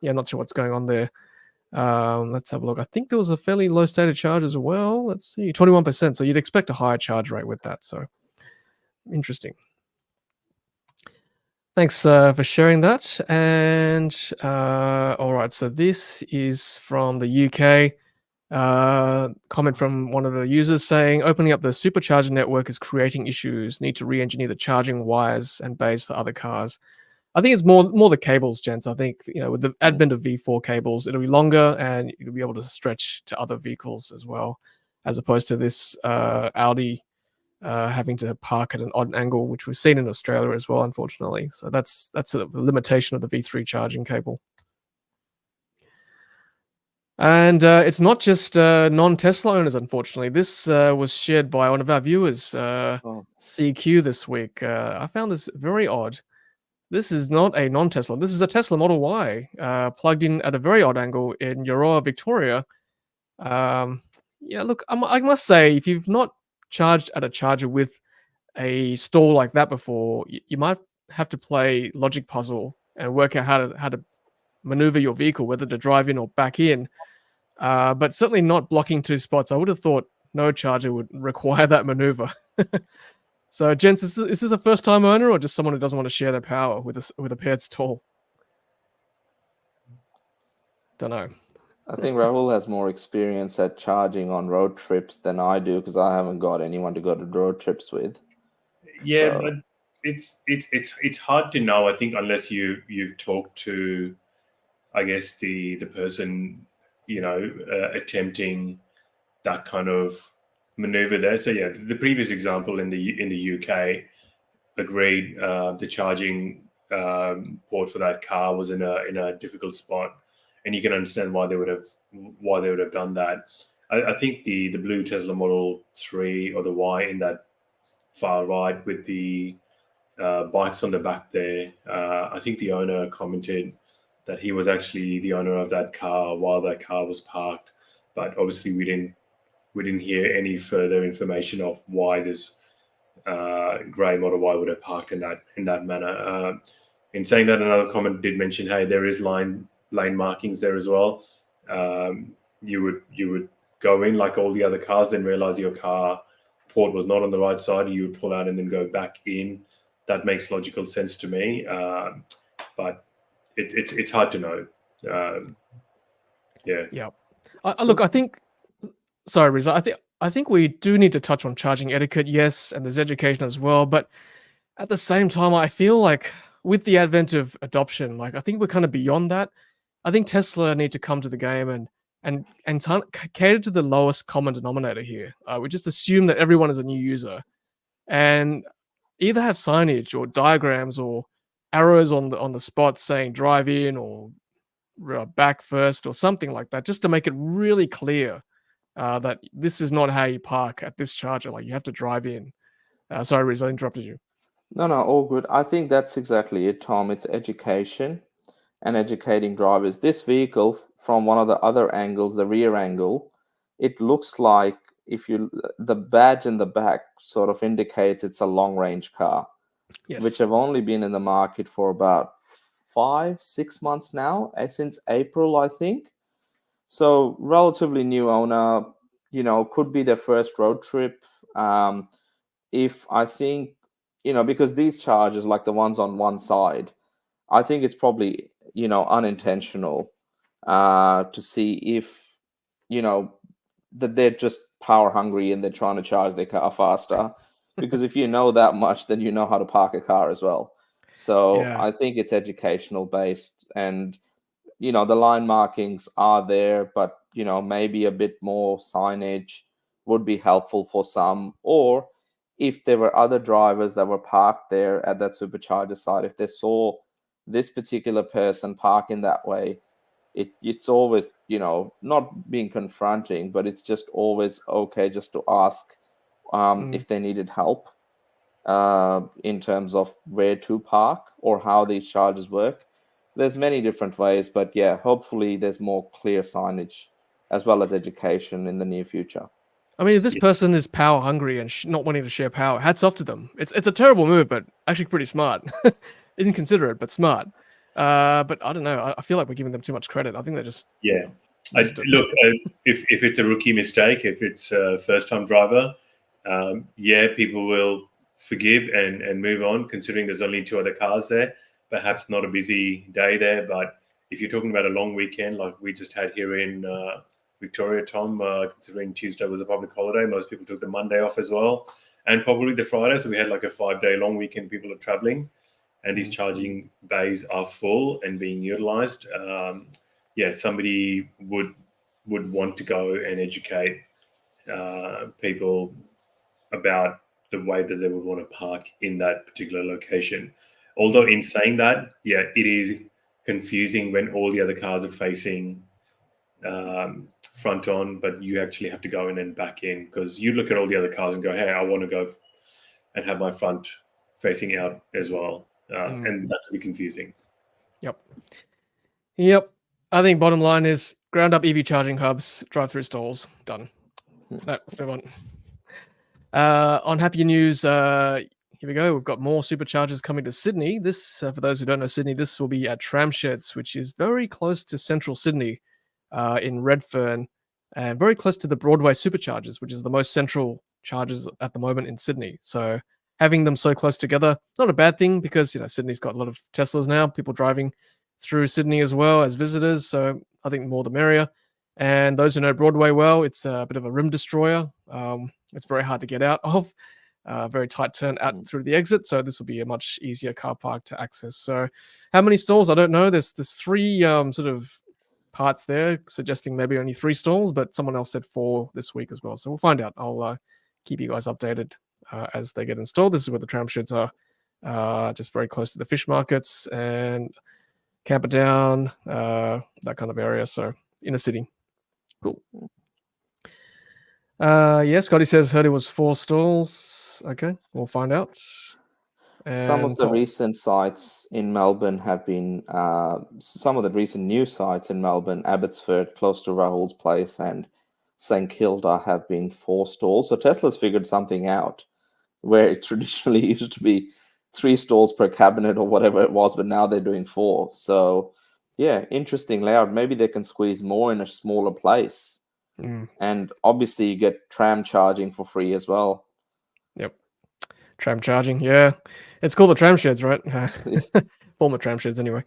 A: yeah, not sure what's going on there. Let's have a look. I think there was a fairly low state of charge as well. Let's see, 21%. So you'd expect a higher charge rate with that. So interesting. Thanks for sharing that. And all right, so this is from the UK. Comment from one of the users saying, opening up the supercharger network is creating issues. Need to re-engineer the charging wires and bays for other cars. I think it's more the cables, gents. I think, with the advent of V4 cables, it'll be longer and you'll be able to stretch to other vehicles as well, as opposed to this Audi having to park at an odd angle, which we've seen in Australia as well, unfortunately. So that's a limitation of the V3 charging cable. And it's not just non-Tesla owners, unfortunately. This was shared by one of our viewers, CQ, this week. I found this very odd. this is not a non-Tesla. This is a Tesla Model Y, plugged in at a very odd angle in Euroa, Victoria. Yeah, look, I must say, if you've not charged at a charger with a stall like that before, you might have to play logic puzzle and work out how to maneuver your vehicle, whether to drive in or back in. But certainly not blocking two spots. I would have thought no charger would require that maneuver. So, gents, is this a first-time owner or just someone who doesn't want to share their power with a paired stall? Don't know.
B: I think Rahul has more experience at charging on road trips than I do because I haven't got anyone to go to road trips with.
C: Yeah,
B: So-
C: but it's hard to know. I think unless you've talked to, I guess the person, attempting that kind of maneuver there. So yeah, the previous example in the UK, agreed. The charging port for that car was in a difficult spot, and you can understand why they would have done that. I think the blue Tesla Model 3 or the Y in that far right with the bikes on the back there. I think the owner commented that he was actually the owner of that car while that car was parked, but obviously we didn't hear any further information of why this grey Model Y would have parked in that manner. In saying that, another comment did mention, hey, there is lane markings there as well. You would go in like all the other cars, then realize your car port was not on the right side. You would pull out and then go back in. That makes logical sense to me, but it's hard to know. Yeah.
A: Yeah. Look, I think. Sorry, Riz. I think we do need to touch on charging etiquette, yes, and there's education as well. But at the same time, I feel like with the advent of adoption, like I think we're kind of beyond that. I think Tesla need to come to the game and cater to the lowest common denominator here. We just assume that everyone is a new user, and either have signage or diagrams or arrows on the spot saying drive in or back first or something like that, just to make it really clear that this is not how you park at this charger. Like you have to drive in. Sorry, Riz, I interrupted you.
B: No, all good. I think that's exactly it, Tom. It's education and educating drivers. This vehicle, from one of the other angles, the rear angle, it looks like the badge in the back sort of indicates it's a long range car,
A: Yes.
B: which have only been in the market for about 5-6 months now, since April, I think. So relatively new owner, could be their first road trip. If I think, because these charges, like the ones on one side, I think it's probably, unintentional to see if, that they're just power hungry and they're trying to charge their car faster. Because if you know that much, then you know how to park a car as well. So
A: Yeah.
B: I think it's educational based, and the line markings are there, but maybe a bit more signage would be helpful for some. Or if there were other drivers that were parked there at that supercharger site, if they saw this particular person park in that way, it's always, not being confronting, but it's just always okay just to ask if they needed help in terms of where to park or how these charges work. There's many different ways, but yeah, hopefully there's more clear signage as well as education in the near future.
A: I mean, if this person is power hungry and not wanting to share power, hats off to them. It's a terrible move, but actually pretty smart. Inconsiderate, but smart. But I don't know. I feel like we're giving them too much credit. I think they're just
C: Look, if it's a rookie mistake, if it's a first-time driver, people will forgive and move on, considering there's only 2 other cars there. Perhaps not a busy day there, but if you're talking about a long weekend like we just had here in Victoria, Tom, considering Tuesday was a public holiday, most people took the Monday off as well, and probably the Friday. So we had like a 5-day long weekend. People are traveling, and these charging bays are full and being utilized. Somebody would want to go and educate people about the way that they would want to park in that particular location. Although in saying that, it is confusing when all the other cars are facing front on, but you actually have to go in and back in, because you look at all the other cars and go, hey, I want to go and have my front facing out as well. and that can be confusing.
A: Yep. I think bottom line is ground up EV charging hubs, drive-through stalls, done. Let's move on. On happier news, here we go. We've got more superchargers coming to Sydney. This, for those who don't know Sydney, this will be at Tramsheds, which is very close to central Sydney, in Redfern, and very close to the Broadway superchargers, which is the most central chargers at the moment in Sydney. So having them so close together, not a bad thing, because Sydney's got a lot of Teslas now, people driving through Sydney as well as visitors. So I think the more the merrier. And those who know Broadway well, it's a bit of a rim destroyer. It's very hard to get out of. Very tight turn out through the exit. So this will be a much easier car park to access. So how many stalls? I don't know. There's 3 sort of parts there suggesting maybe only 3 stalls, but someone else said 4 this week as well. So we'll find out. I'll keep you guys updated as they get installed. This is where the Tramsheds are, just very close to the fish markets and Camperdown, that kind of area. So inner city. Cool. Yeah, Scotty says heard it was 4 stalls. Okay, we'll find out.
B: Some of the recent sites in Melbourne have been, some of the recent new sites in Melbourne, Abbotsford, close to Rahul's place, and St Kilda have been 4 stalls. So Tesla's figured something out where it traditionally used to be 3 stalls per cabinet or whatever it was, but now they're doing 4. So yeah, interesting layout. Maybe they can squeeze more in a smaller place. And obviously you get tram charging for free as well.
A: Yep. Tram charging, yeah. It's called the Tramsheds, right? Former Tramsheds anyway.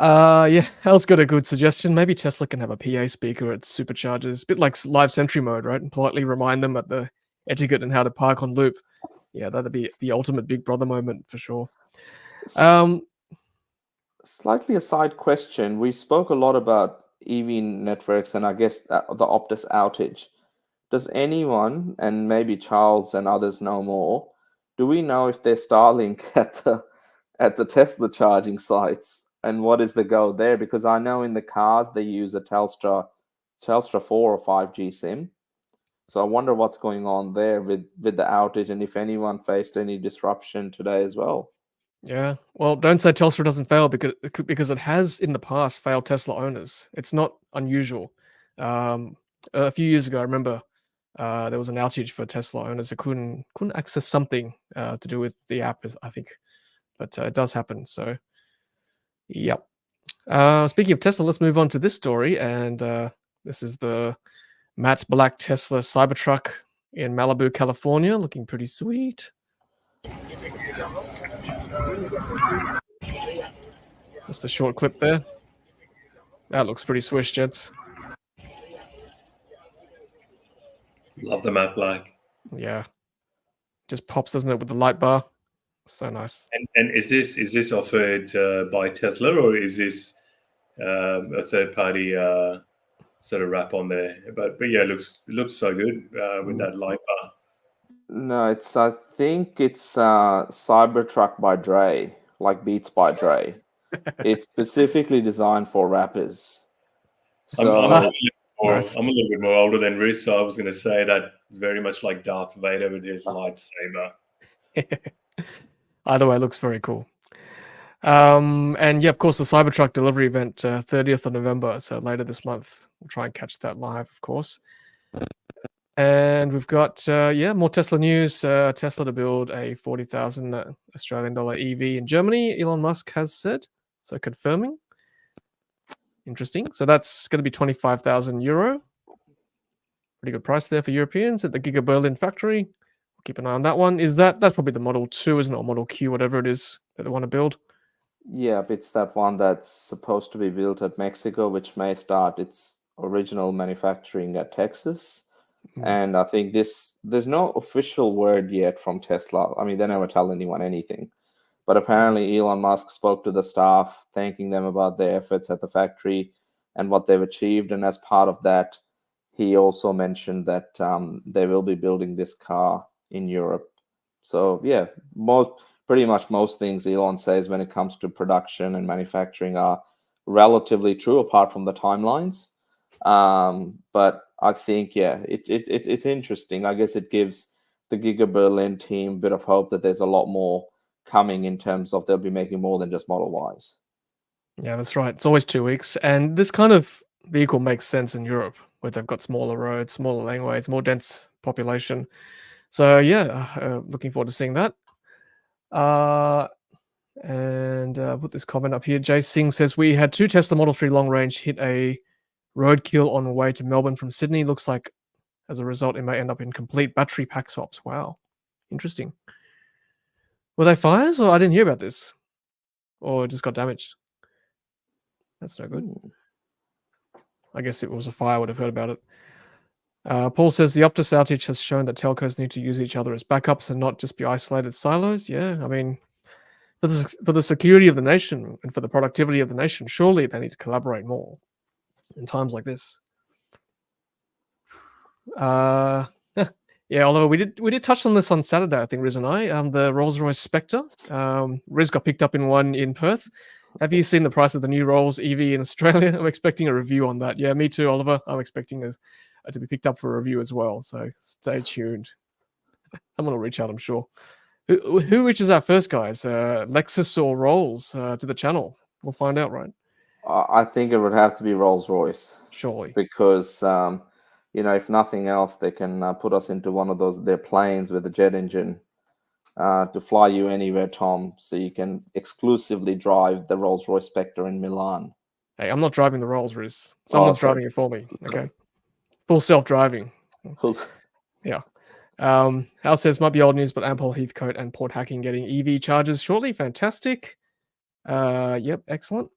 A: Yeah, Hal's got a good suggestion. Maybe Tesla can have a PA speaker at superchargers, a bit like live sentry mode, right? And politely remind them at the etiquette and how to park on loop. Yeah, that'd be the ultimate Big Brother moment for sure.
B: Slightly a side question. We spoke a lot about EV networks and I guess the Optus outage. Does anyone, and maybe Charles and others know more, do we know if there's Starlink at the Tesla charging sites and what is the go there? Because I know in the cars they use a Telstra 4 or 5G SIM. So I wonder what's going on there with the outage and if anyone faced any disruption today as well.
A: Yeah, well, don't say Telstra doesn't fail because it has in the past failed Tesla owners. It's not unusual. A few years ago, I remember there was an outage for Tesla owners who couldn't access something to do with the app, I think, but it does happen. So, yep. Speaking of Tesla, let's move on to this story, and this is the matte black Tesla Cybertruck in Malibu, California, looking pretty sweet. Just a short clip there. That looks pretty swish, gents.
C: Love the matte black.
A: Yeah, just pops, doesn't it, with the light bar? So nice.
C: And is this offered by Tesla, or is this a third party sort of wrap on there? But yeah, it looks so good with that light bar.
B: No, I think it's Cybertruck by Dre, like Beats by Dre. It's specifically designed for rappers. So
C: I'm a little bit more older than Riz, so I was going to say that it's very much like Darth Vader with his lightsaber.
A: Either way, it looks very cool. And yeah, of course, the Cybertruck delivery event, 30th of November, so later this month. We'll try and catch that live, of course. And we've got, more Tesla news. Tesla to build a 40,000 Australian dollar EV in Germany, Elon Musk has said. So confirming. Interesting. So that's going to be 25,000 euro. Pretty good price there for Europeans at the Giga Berlin factory. We'll keep an eye on that one. That's probably the Model 2, isn't it? Or Model Q, whatever it is that they want to build.
B: Yeah, it's that one that's supposed to be built at Mexico, which may start its original manufacturing at Texas. And I think there's no official word yet from Tesla. I mean, they never tell anyone anything. But apparently Elon Musk spoke to the staff, thanking them about their efforts at the factory and what they've achieved. And as part of that, he also mentioned that they will be building this car in Europe. So yeah, pretty much most things Elon says when it comes to production and manufacturing are relatively true, apart from the timelines. But I think, yeah, it's interesting. I guess it gives the Giga Berlin team a bit of hope that there's a lot more coming in terms of they'll be making more than just Model Ys.
A: Yeah, that's right. It's always 2 weeks. And this kind of vehicle makes sense in Europe, where they've got smaller roads, smaller laneways, more dense population. So yeah, looking forward to seeing that. And put this comment up here. Jay Singh says, we had 2 Tesla Model 3 long range hit a roadkill on the way to Melbourne from Sydney. Looks like as a result, it may end up in complete battery pack swaps. Wow. Interesting. Were they fires, or I didn't hear about this? Or it just got damaged? That's no good. I guess it was a fire, I would have heard about it. Paul says the Optus outage has shown that telcos need to use each other as backups and not just be isolated silos. Yeah, I mean, for the security of the nation and for the productivity of the nation, surely they need to collaborate more in times like this. Yeah, although we did touch on this on Saturday, I think Riz and I, the Rolls-Royce Spectre. Riz got picked up in one in Perth. Have you seen the price of the new Rolls Evee in Australia? I'm expecting a review on that. Yeah, me too, Oliver. I'm expecting to be picked up for a review as well. So stay tuned. Someone will reach out, I'm sure. Who reaches out first, guys? Lexus or Rolls to the channel? We'll find out, right?
B: I think it would have to be Rolls-Royce.
A: Surely.
B: Because, if nothing else, they can put us into one of their planes with a jet engine to fly you anywhere, Tom, so you can exclusively drive the Rolls-Royce Spectre in Milan.
A: Hey, I'm not driving the Rolls, Riz. Someone's driving it for me. Okay. Full self-driving. Yeah. Hal says, might be old news, but Ampol, Heathcote, and Port Hacking getting EV chargers shortly. Fantastic. Yep, excellent.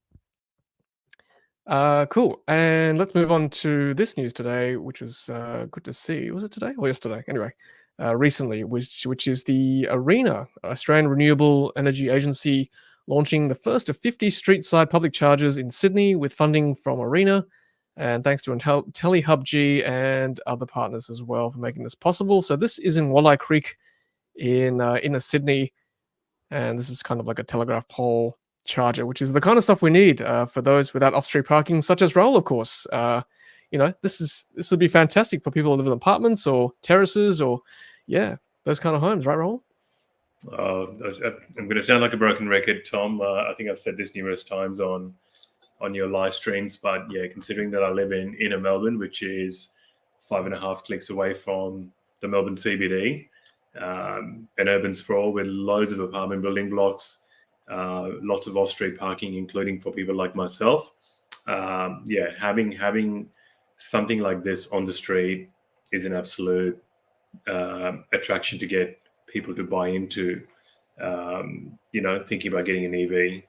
A: Cool. And let's move on to this news today, which was good to see. Was it today or yesterday? Anyway, recently, which is the ARENA, Australian Renewable Energy Agency, launching the first of 50 street-side public chargers in Sydney with funding from ARENA. And thanks to IntelliHub and other partners as well for making this possible. So this is in Walleye Creek in inner Sydney. And this is kind of like a telegraph pole charger, which is the kind of stuff we need for those without off-street parking, such as Rahul, of course. This would be fantastic for people who live in apartments or terraces or, those kind of homes, right, Rahul?
C: I'm going to sound like a broken record, Tom. I think I've said this numerous times on your live streams, but yeah, considering that I live in inner Melbourne, which is 5.5 clicks away from the Melbourne CBD, an urban sprawl with loads of apartment building blocks, lots of off-street parking, including for people like myself. Having something like this on the street is an absolute attraction to get people to buy into, thinking about getting an EV.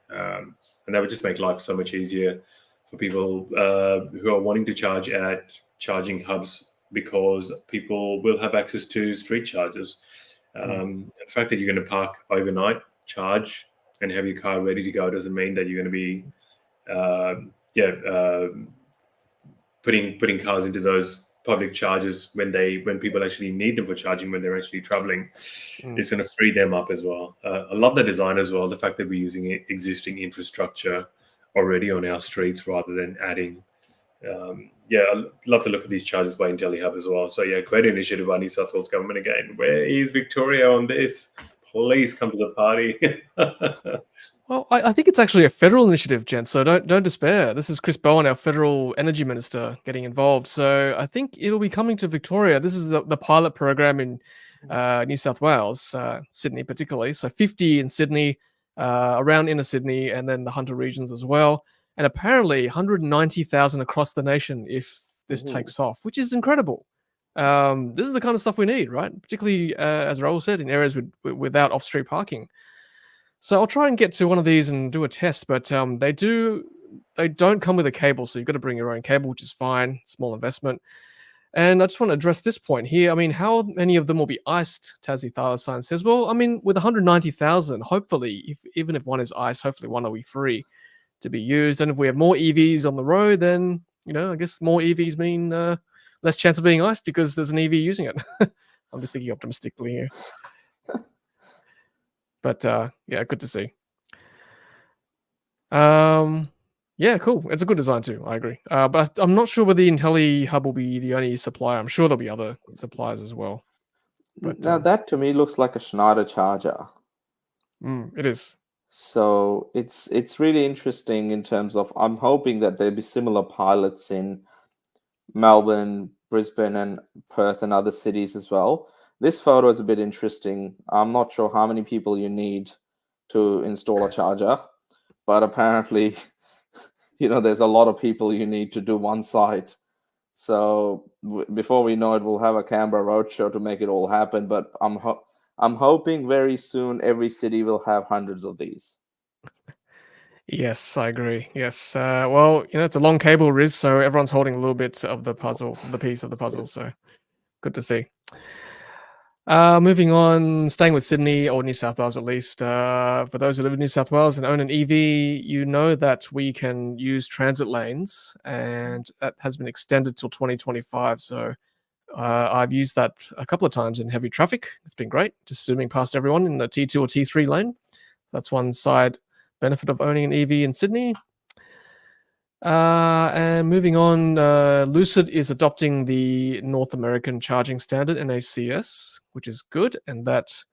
C: And that would just make life so much easier for people who are wanting to charge at charging hubs, because people will have access to street chargers. The fact that you're going to park overnight, charge, and have your car ready to go doesn't mean that you're going to be putting cars into those public chargers when people actually need them for charging when they're actually traveling. It's going to free them up as well. I love the design as well, the fact that we're using existing infrastructure already on our streets rather than adding. I love the look of these chargers by IntelliHub as well. So yeah, great initiative by New South Wales government again. Where is Victoria on this? Please come to the party.
A: Well, I think it's actually a federal initiative, gents, so don't despair. This is Chris Bowen, our federal energy minister, getting involved. So I think it'll be coming to Victoria. This is the pilot program in New South Wales, Sydney particularly. So 50 in Sydney, around inner Sydney, and then the Hunter regions as well. And apparently 190,000 across the nation if this takes off, which is incredible. This is the kind of stuff we need, right? Particularly, as Rahul said, in areas without off-street parking. So I'll try and get to one of these and do a test, but they don't come with a cable, so you've got to bring your own cable, which is fine, small investment. And I just want to address this point here. I mean, how many of them will be iced? Tassie Thala Science says, well, I mean, with 190,000, hopefully, even if one is iced, hopefully one will be free to be used. And if we have more EVs on the road, then, I guess more EVs mean less chance of being iced because there's an EV using it. I'm just thinking optimistically here. But good to see. Cool. It's a good design too. I agree. But I'm not sure whether the IntelliHub will be the only supplier. I'm sure there'll be other suppliers as well. But
B: now that to me looks like a Schneider charger.
A: It is.
B: So it's really interesting in terms of I'm hoping that there'll be similar pilots in Melbourne, Brisbane, and Perth, and other cities as well. This photo is a bit interesting. I'm not sure how many people you need to install a charger, but apparently, there's a lot of people you need to do one site. So before we know it, we'll have a Canberra roadshow to make it all happen. But I'm hoping very soon every city will have hundreds of these.
A: Yes, I agree. Yes. Well, it's a long cable, Riz, so everyone's holding a little bit of the puzzle, the piece of the puzzle. So good to see. Moving on, staying with Sydney or New South Wales at least. For those who live in New South Wales and own an EV, you know that we can use transit lanes, and that has been extended till 2025. So I've used that a couple of times in heavy traffic. It's been great, just zooming past everyone in the T2 or T3 lane. That's one side benefit of owning an EV in Sydney. And moving on, Lucid is adopting the North American charging standard, NACS, which is good, and that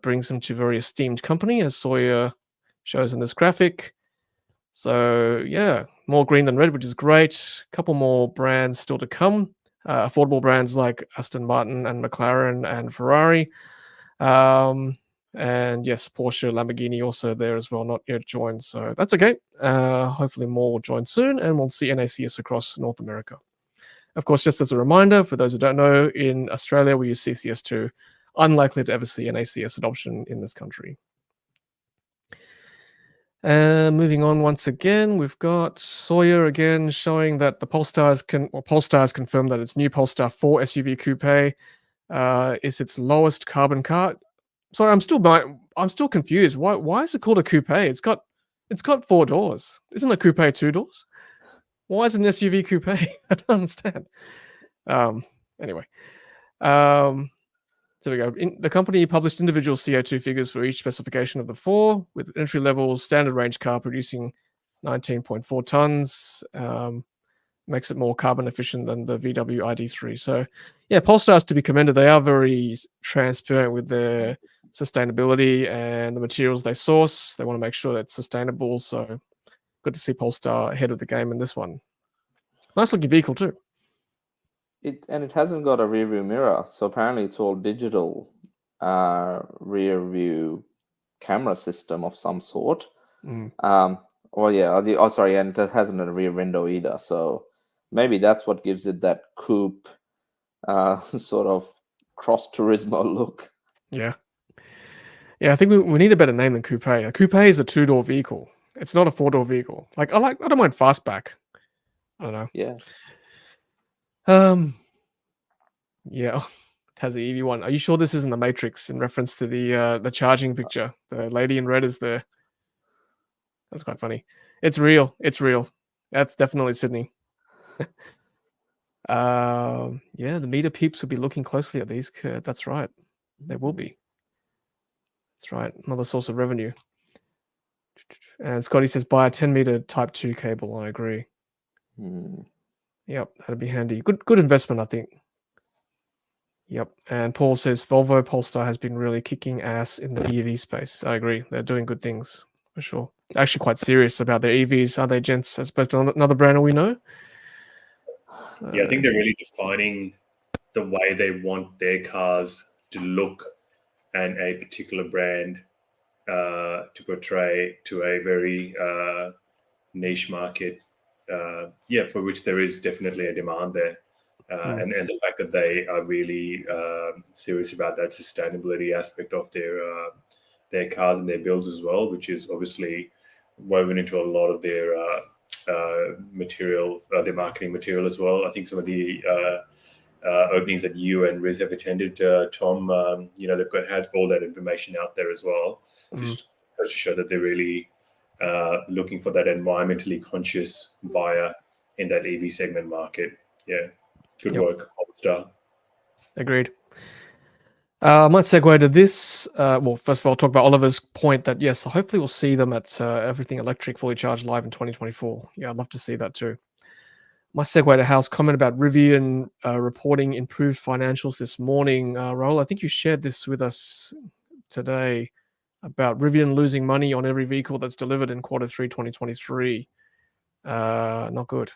A: brings them to a very esteemed company, as Sawyer shows in this graphic. So yeah, more green than red, which is great. A couple more brands still to come. Affordable brands like Aston Martin and McLaren and Ferrari. And yes, Porsche, Lamborghini also there as well, not yet joined. So that's okay. Hopefully more will join soon, and we'll see NACS across North America. Of course, just as a reminder, for those who don't know, in Australia we use CCS2. Unlikely to ever see NACS adoption in this country. Moving on once again, we've got Sawyer again showing that the Polestar's confirmed that its new Polestar 4 SUV coupe is its lowest carbon car. Sorry, I'm still confused. Why is it called a coupe? It's got 4 doors. Isn't a coupe 2 doors? Why is it an SUV coupe? I don't understand. Anyway, so we go. The company published individual CO2 figures for each specification of the 4, with entry-level standard range car producing 19.4 tons. Makes it more carbon efficient than the VW ID3. So, yeah, Polestars to be commended. They are very transparent with their sustainability and the materials they source. They want to make sure that it's sustainable. So, good to see Polestar ahead of the game in this one. Nice looking vehicle too.
B: It hasn't got a rear view mirror, so apparently it's all digital rear view camera system of some sort.
A: Mm.
B: Sorry, and it hasn't a rear window either. So maybe that's what gives it that coupe sort of cross Turismo look.
A: Yeah. Yeah, I think we need a better name than coupe. A coupe is a 2-door vehicle. It's not a 4-door vehicle. I don't mind fastback. I don't know.
B: Yeah.
A: Yeah, it has the EV one. Are you sure this isn't the Matrix in reference to the charging picture? The lady in red is there. That's quite funny. It's real. It's real. That's definitely Sydney. Yeah, the meter peeps will be looking closely at these. That's right. They will be. That's right. Another source of revenue. And Scotty says buy a 10-meter Type 2 cable. I agree. Yep, that'd be handy. Good investment, I think. Yep. And Paul says Volvo Polestar has been really kicking ass in the EV space. I agree. They're doing good things for sure. They're actually quite serious about their EVs, are they, gents, as opposed to another brand we know?
C: Yeah, I think they're really defining the way they want their cars to look and a particular brand to portray to a very niche market. For which there is definitely a demand there. And the fact that they are really serious about that sustainability aspect of their cars and their builds as well, which is obviously woven into a lot of their material, their marketing material as well. I think some of the openings that you and Riz have attended, Tom, they've had all that information out there as well, just to show that they're really looking for that environmentally conscious buyer in that EV segment market. Yeah, good work, Polestar.
A: Agreed. I might segue to this. Well, first of all, I'll talk about Oliver's point that yes, hopefully we'll see them at Everything Electric Fully Charged live in 2024. Yeah, I'd love to see that too. My segue to Hal's comment about Rivian reporting improved financials this morning. Rahul, I think you shared this with us today. about Rivian losing money on every vehicle that's delivered in quarter 3 2023. Not good.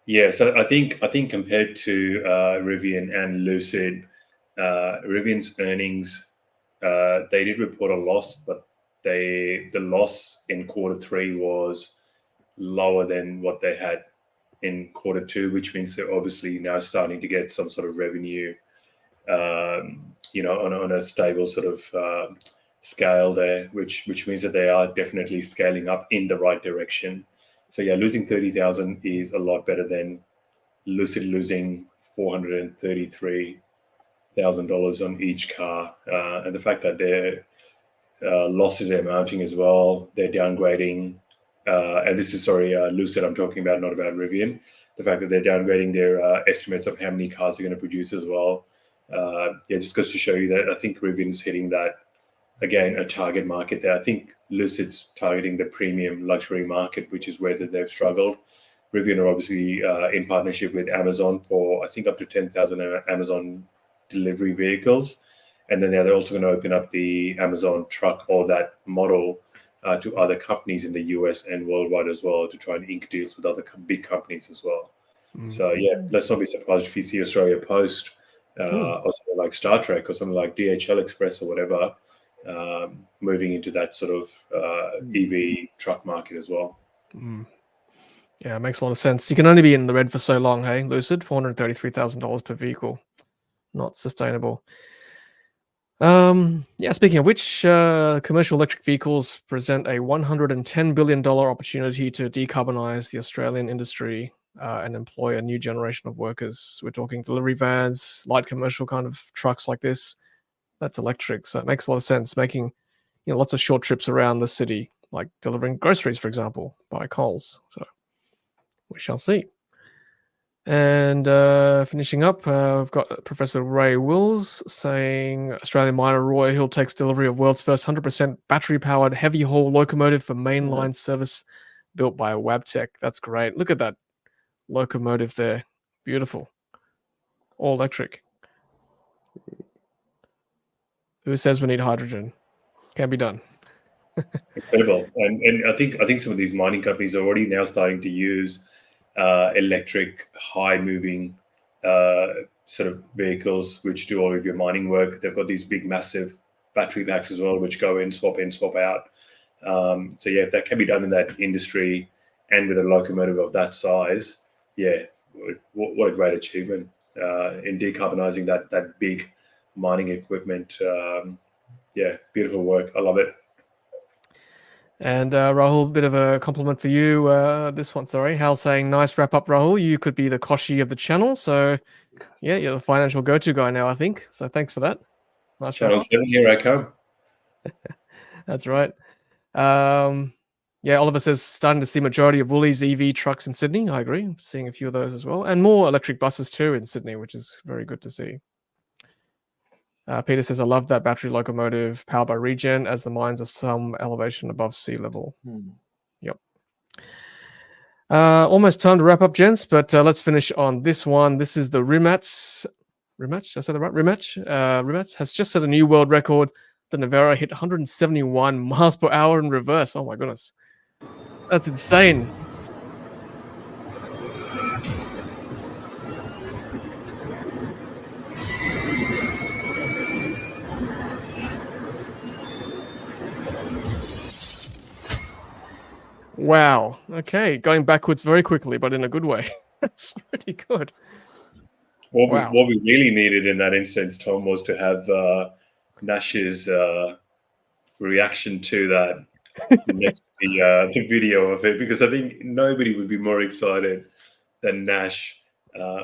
C: Yeah, so I think compared to Rivian and Lucid, Rivian's earnings, they did report a loss, but the loss in quarter 3 was lower than what they had in quarter 2, which means they're obviously now starting to get some sort of revenue, on a stable sort of scale there, which means that they are definitely scaling up in the right direction. So yeah, losing 30,000 is a lot better than Lucid losing $433,000 on each car, and the fact that their losses are mounting as well. They're downgrading, and this is Lucid. I'm talking about, not about Rivian. The fact that they're downgrading their estimates of how many cars they're going to produce as well. Just goes to show you that I think Rivian's hitting that, again, a target market there. I think Lucid's targeting the premium luxury market, which is where they've struggled. Rivian are obviously in partnership with Amazon for, I think, up to 10,000 Amazon delivery vehicles. And then they're also going to open up the Amazon truck or that model to other companies in the US and worldwide as well, to try and ink deals with other big companies as well. So yeah, let's not be surprised if you see Australia Post or something like Star Trek or something like DHL Express or whatever, moving into that sort of EV truck market as well.
A: Yeah, it makes a lot of sense. You can only be in the red for so long, hey, Lucid? $433,000 per vehicle. Not sustainable. Speaking of which, commercial electric vehicles present a $110 billion opportunity to decarbonize the Australian industry and employ a new generation of workers. We're talking delivery vans, light commercial kind of trucks like this. That's electric, so it makes a lot of sense, making lots of short trips around the city, like delivering groceries, for example, by Coles. So we shall see. And finishing up, we've got Professor Ray Wills saying Australian miner Roy Hill takes delivery of world's first 100% battery-powered heavy haul locomotive for mainline service built by Wabtec. That's great. Look at that locomotive there. Beautiful. All electric. Who says we need hydrogen? Can be done.
C: Incredible. And I think some of these mining companies are already now starting to use electric, high-moving sort of vehicles which do all of your mining work. They've got these big, massive battery packs as well, which go in, swap out. So yeah, if that can be done in that industry and with a locomotive of that size, yeah, what a great achievement in decarbonizing that big mining equipment. Beautiful work. I love it.
A: And Rahul, bit of a compliment for you. This one, sorry. Hal saying, nice wrap up, Rahul. You could be the Koshi of the channel. So, yeah, you're the financial go-to guy now, I think. So thanks for that. Nice
C: Channel 7, here I come.
A: That's right. Oliver says, starting to see majority of Woolies EV trucks in Sydney. I agree. I'm seeing a few of those as well. And more electric buses too in Sydney, which is very good to see. Peter says, I love that battery locomotive powered by regen as the mines are some elevation above sea level. Yep. Almost time to wrap up, gents, but let's finish on this one. This is the Rimac. Rimac? Did I say that right? Rimac has just set a new world record. The Navara hit 171 miles per hour in reverse. Oh my goodness. That's insane. Wow. Okay. Going backwards very quickly, but in a good way. That's pretty good.
C: What we really needed in that instance, Tom, was to have Nash's reaction to that next to the video of it, because I think nobody would be more excited than Nash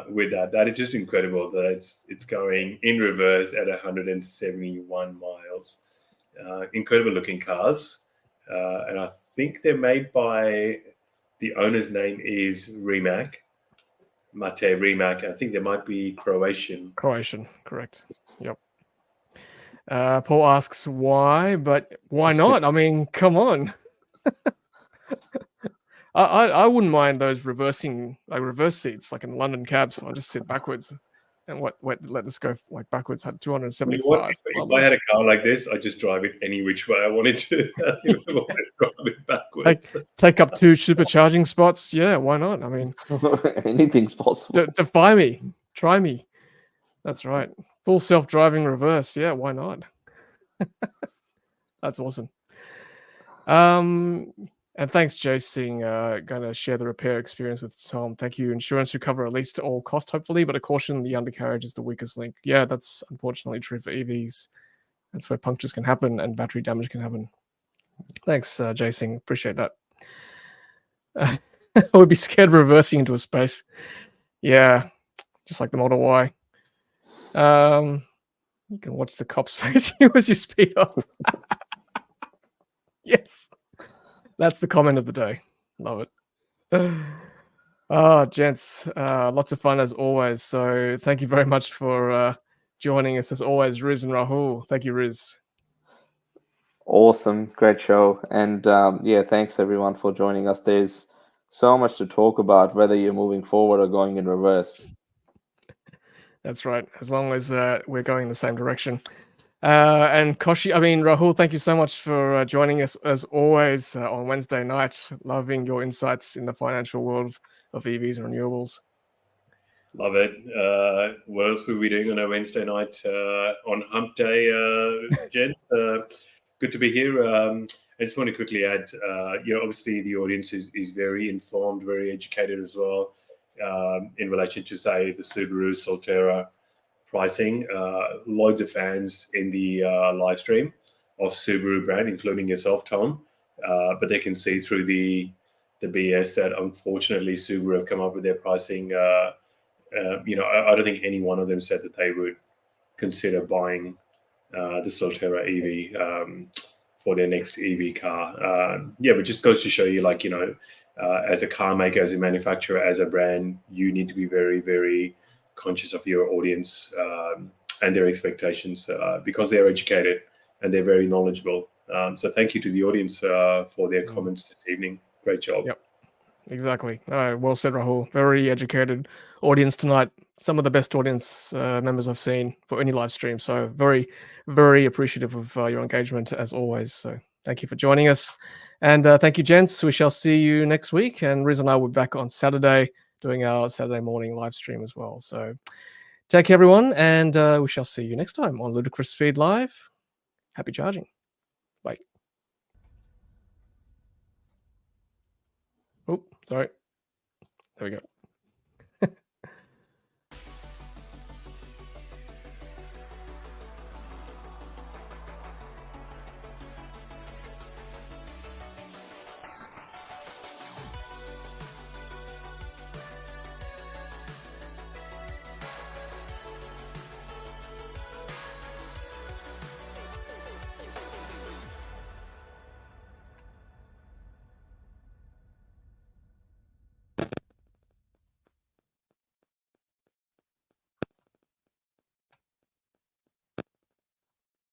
C: with that. That is just incredible that it's going in reverse at 171 miles. Incredible looking cars. And I think they're made by, the owner's name is Rimac. Mate Rimac. I think they might be Croatian.
A: Croatian, correct. Yep. Paul asks why, but why not? I mean, come on. I wouldn't mind those reverse seats, like in London cabs. I'll just sit backwards And what let this go like backwards at
C: You know what?
A: 275
C: If I had a car like this, I'd just drive it any which way I wanted to. If I wanted to drive it backwards.
A: take up 2 supercharging spots. Yeah, why not? I mean,
B: Anything's possible.
A: defy me, try me. That's right. Full self-driving reverse. Yeah, why not? That's awesome. And thanks, Jason. Going to share the repair experience with Tom. Thank you. Insurance recover at least all cost, hopefully, but a caution: the undercarriage is the weakest link. Yeah, that's unfortunately true for EVs. That's where punctures can happen and battery damage can happen. Thanks, Jason. Appreciate that. I would be scared of reversing into a space. Yeah, just like the Model Y. You can watch the cops face you as you speed up. Yes. That's the comment of the day. Love it. Gents, lots of fun as always. So thank you very much for joining us as always, Riz and Rahul. Thank you, Riz.
B: Awesome, great show. And yeah, thanks everyone for joining us. There's so much to talk about, whether you're moving forward or going in reverse.
A: That's right. As long as we're going in the same direction. And Rahul, thank you so much for joining us as always on Wednesday night. Loving your insights in the financial world of EVs and renewables.
C: Love it. What else were we doing on a Wednesday night on Hump Day, gents? Good to be here. I just want to quickly add, obviously the audience is very informed, very educated as well in relation to, say, the Subaru Solterra pricing. Loads of fans in the live stream of Subaru brand, including yourself, Tom. But they can see through the BS that unfortunately Subaru have come up with their pricing. I don't think any one of them said that they would consider buying the Solterra EV for their next EV car. But just goes to show you, as a car maker, as a manufacturer, as a brand, you need to be very, very conscious of your audience and their expectations because they're educated and they're very knowledgeable. So thank you to the audience for their comments this evening. Great job.
A: Yep, exactly. Well said, Rahul. Very educated audience tonight. Some of the best audience members I've seen for any live stream. So very, very appreciative of your engagement as always. So thank you for joining us. And thank you, gents. We shall see you next week. And Riz and I will be back on Saturday doing our Saturday morning live stream as well. So take care, everyone. And we shall see you next time on Ludicrous Feed Live. Happy charging. Bye. Oh, sorry. There we go.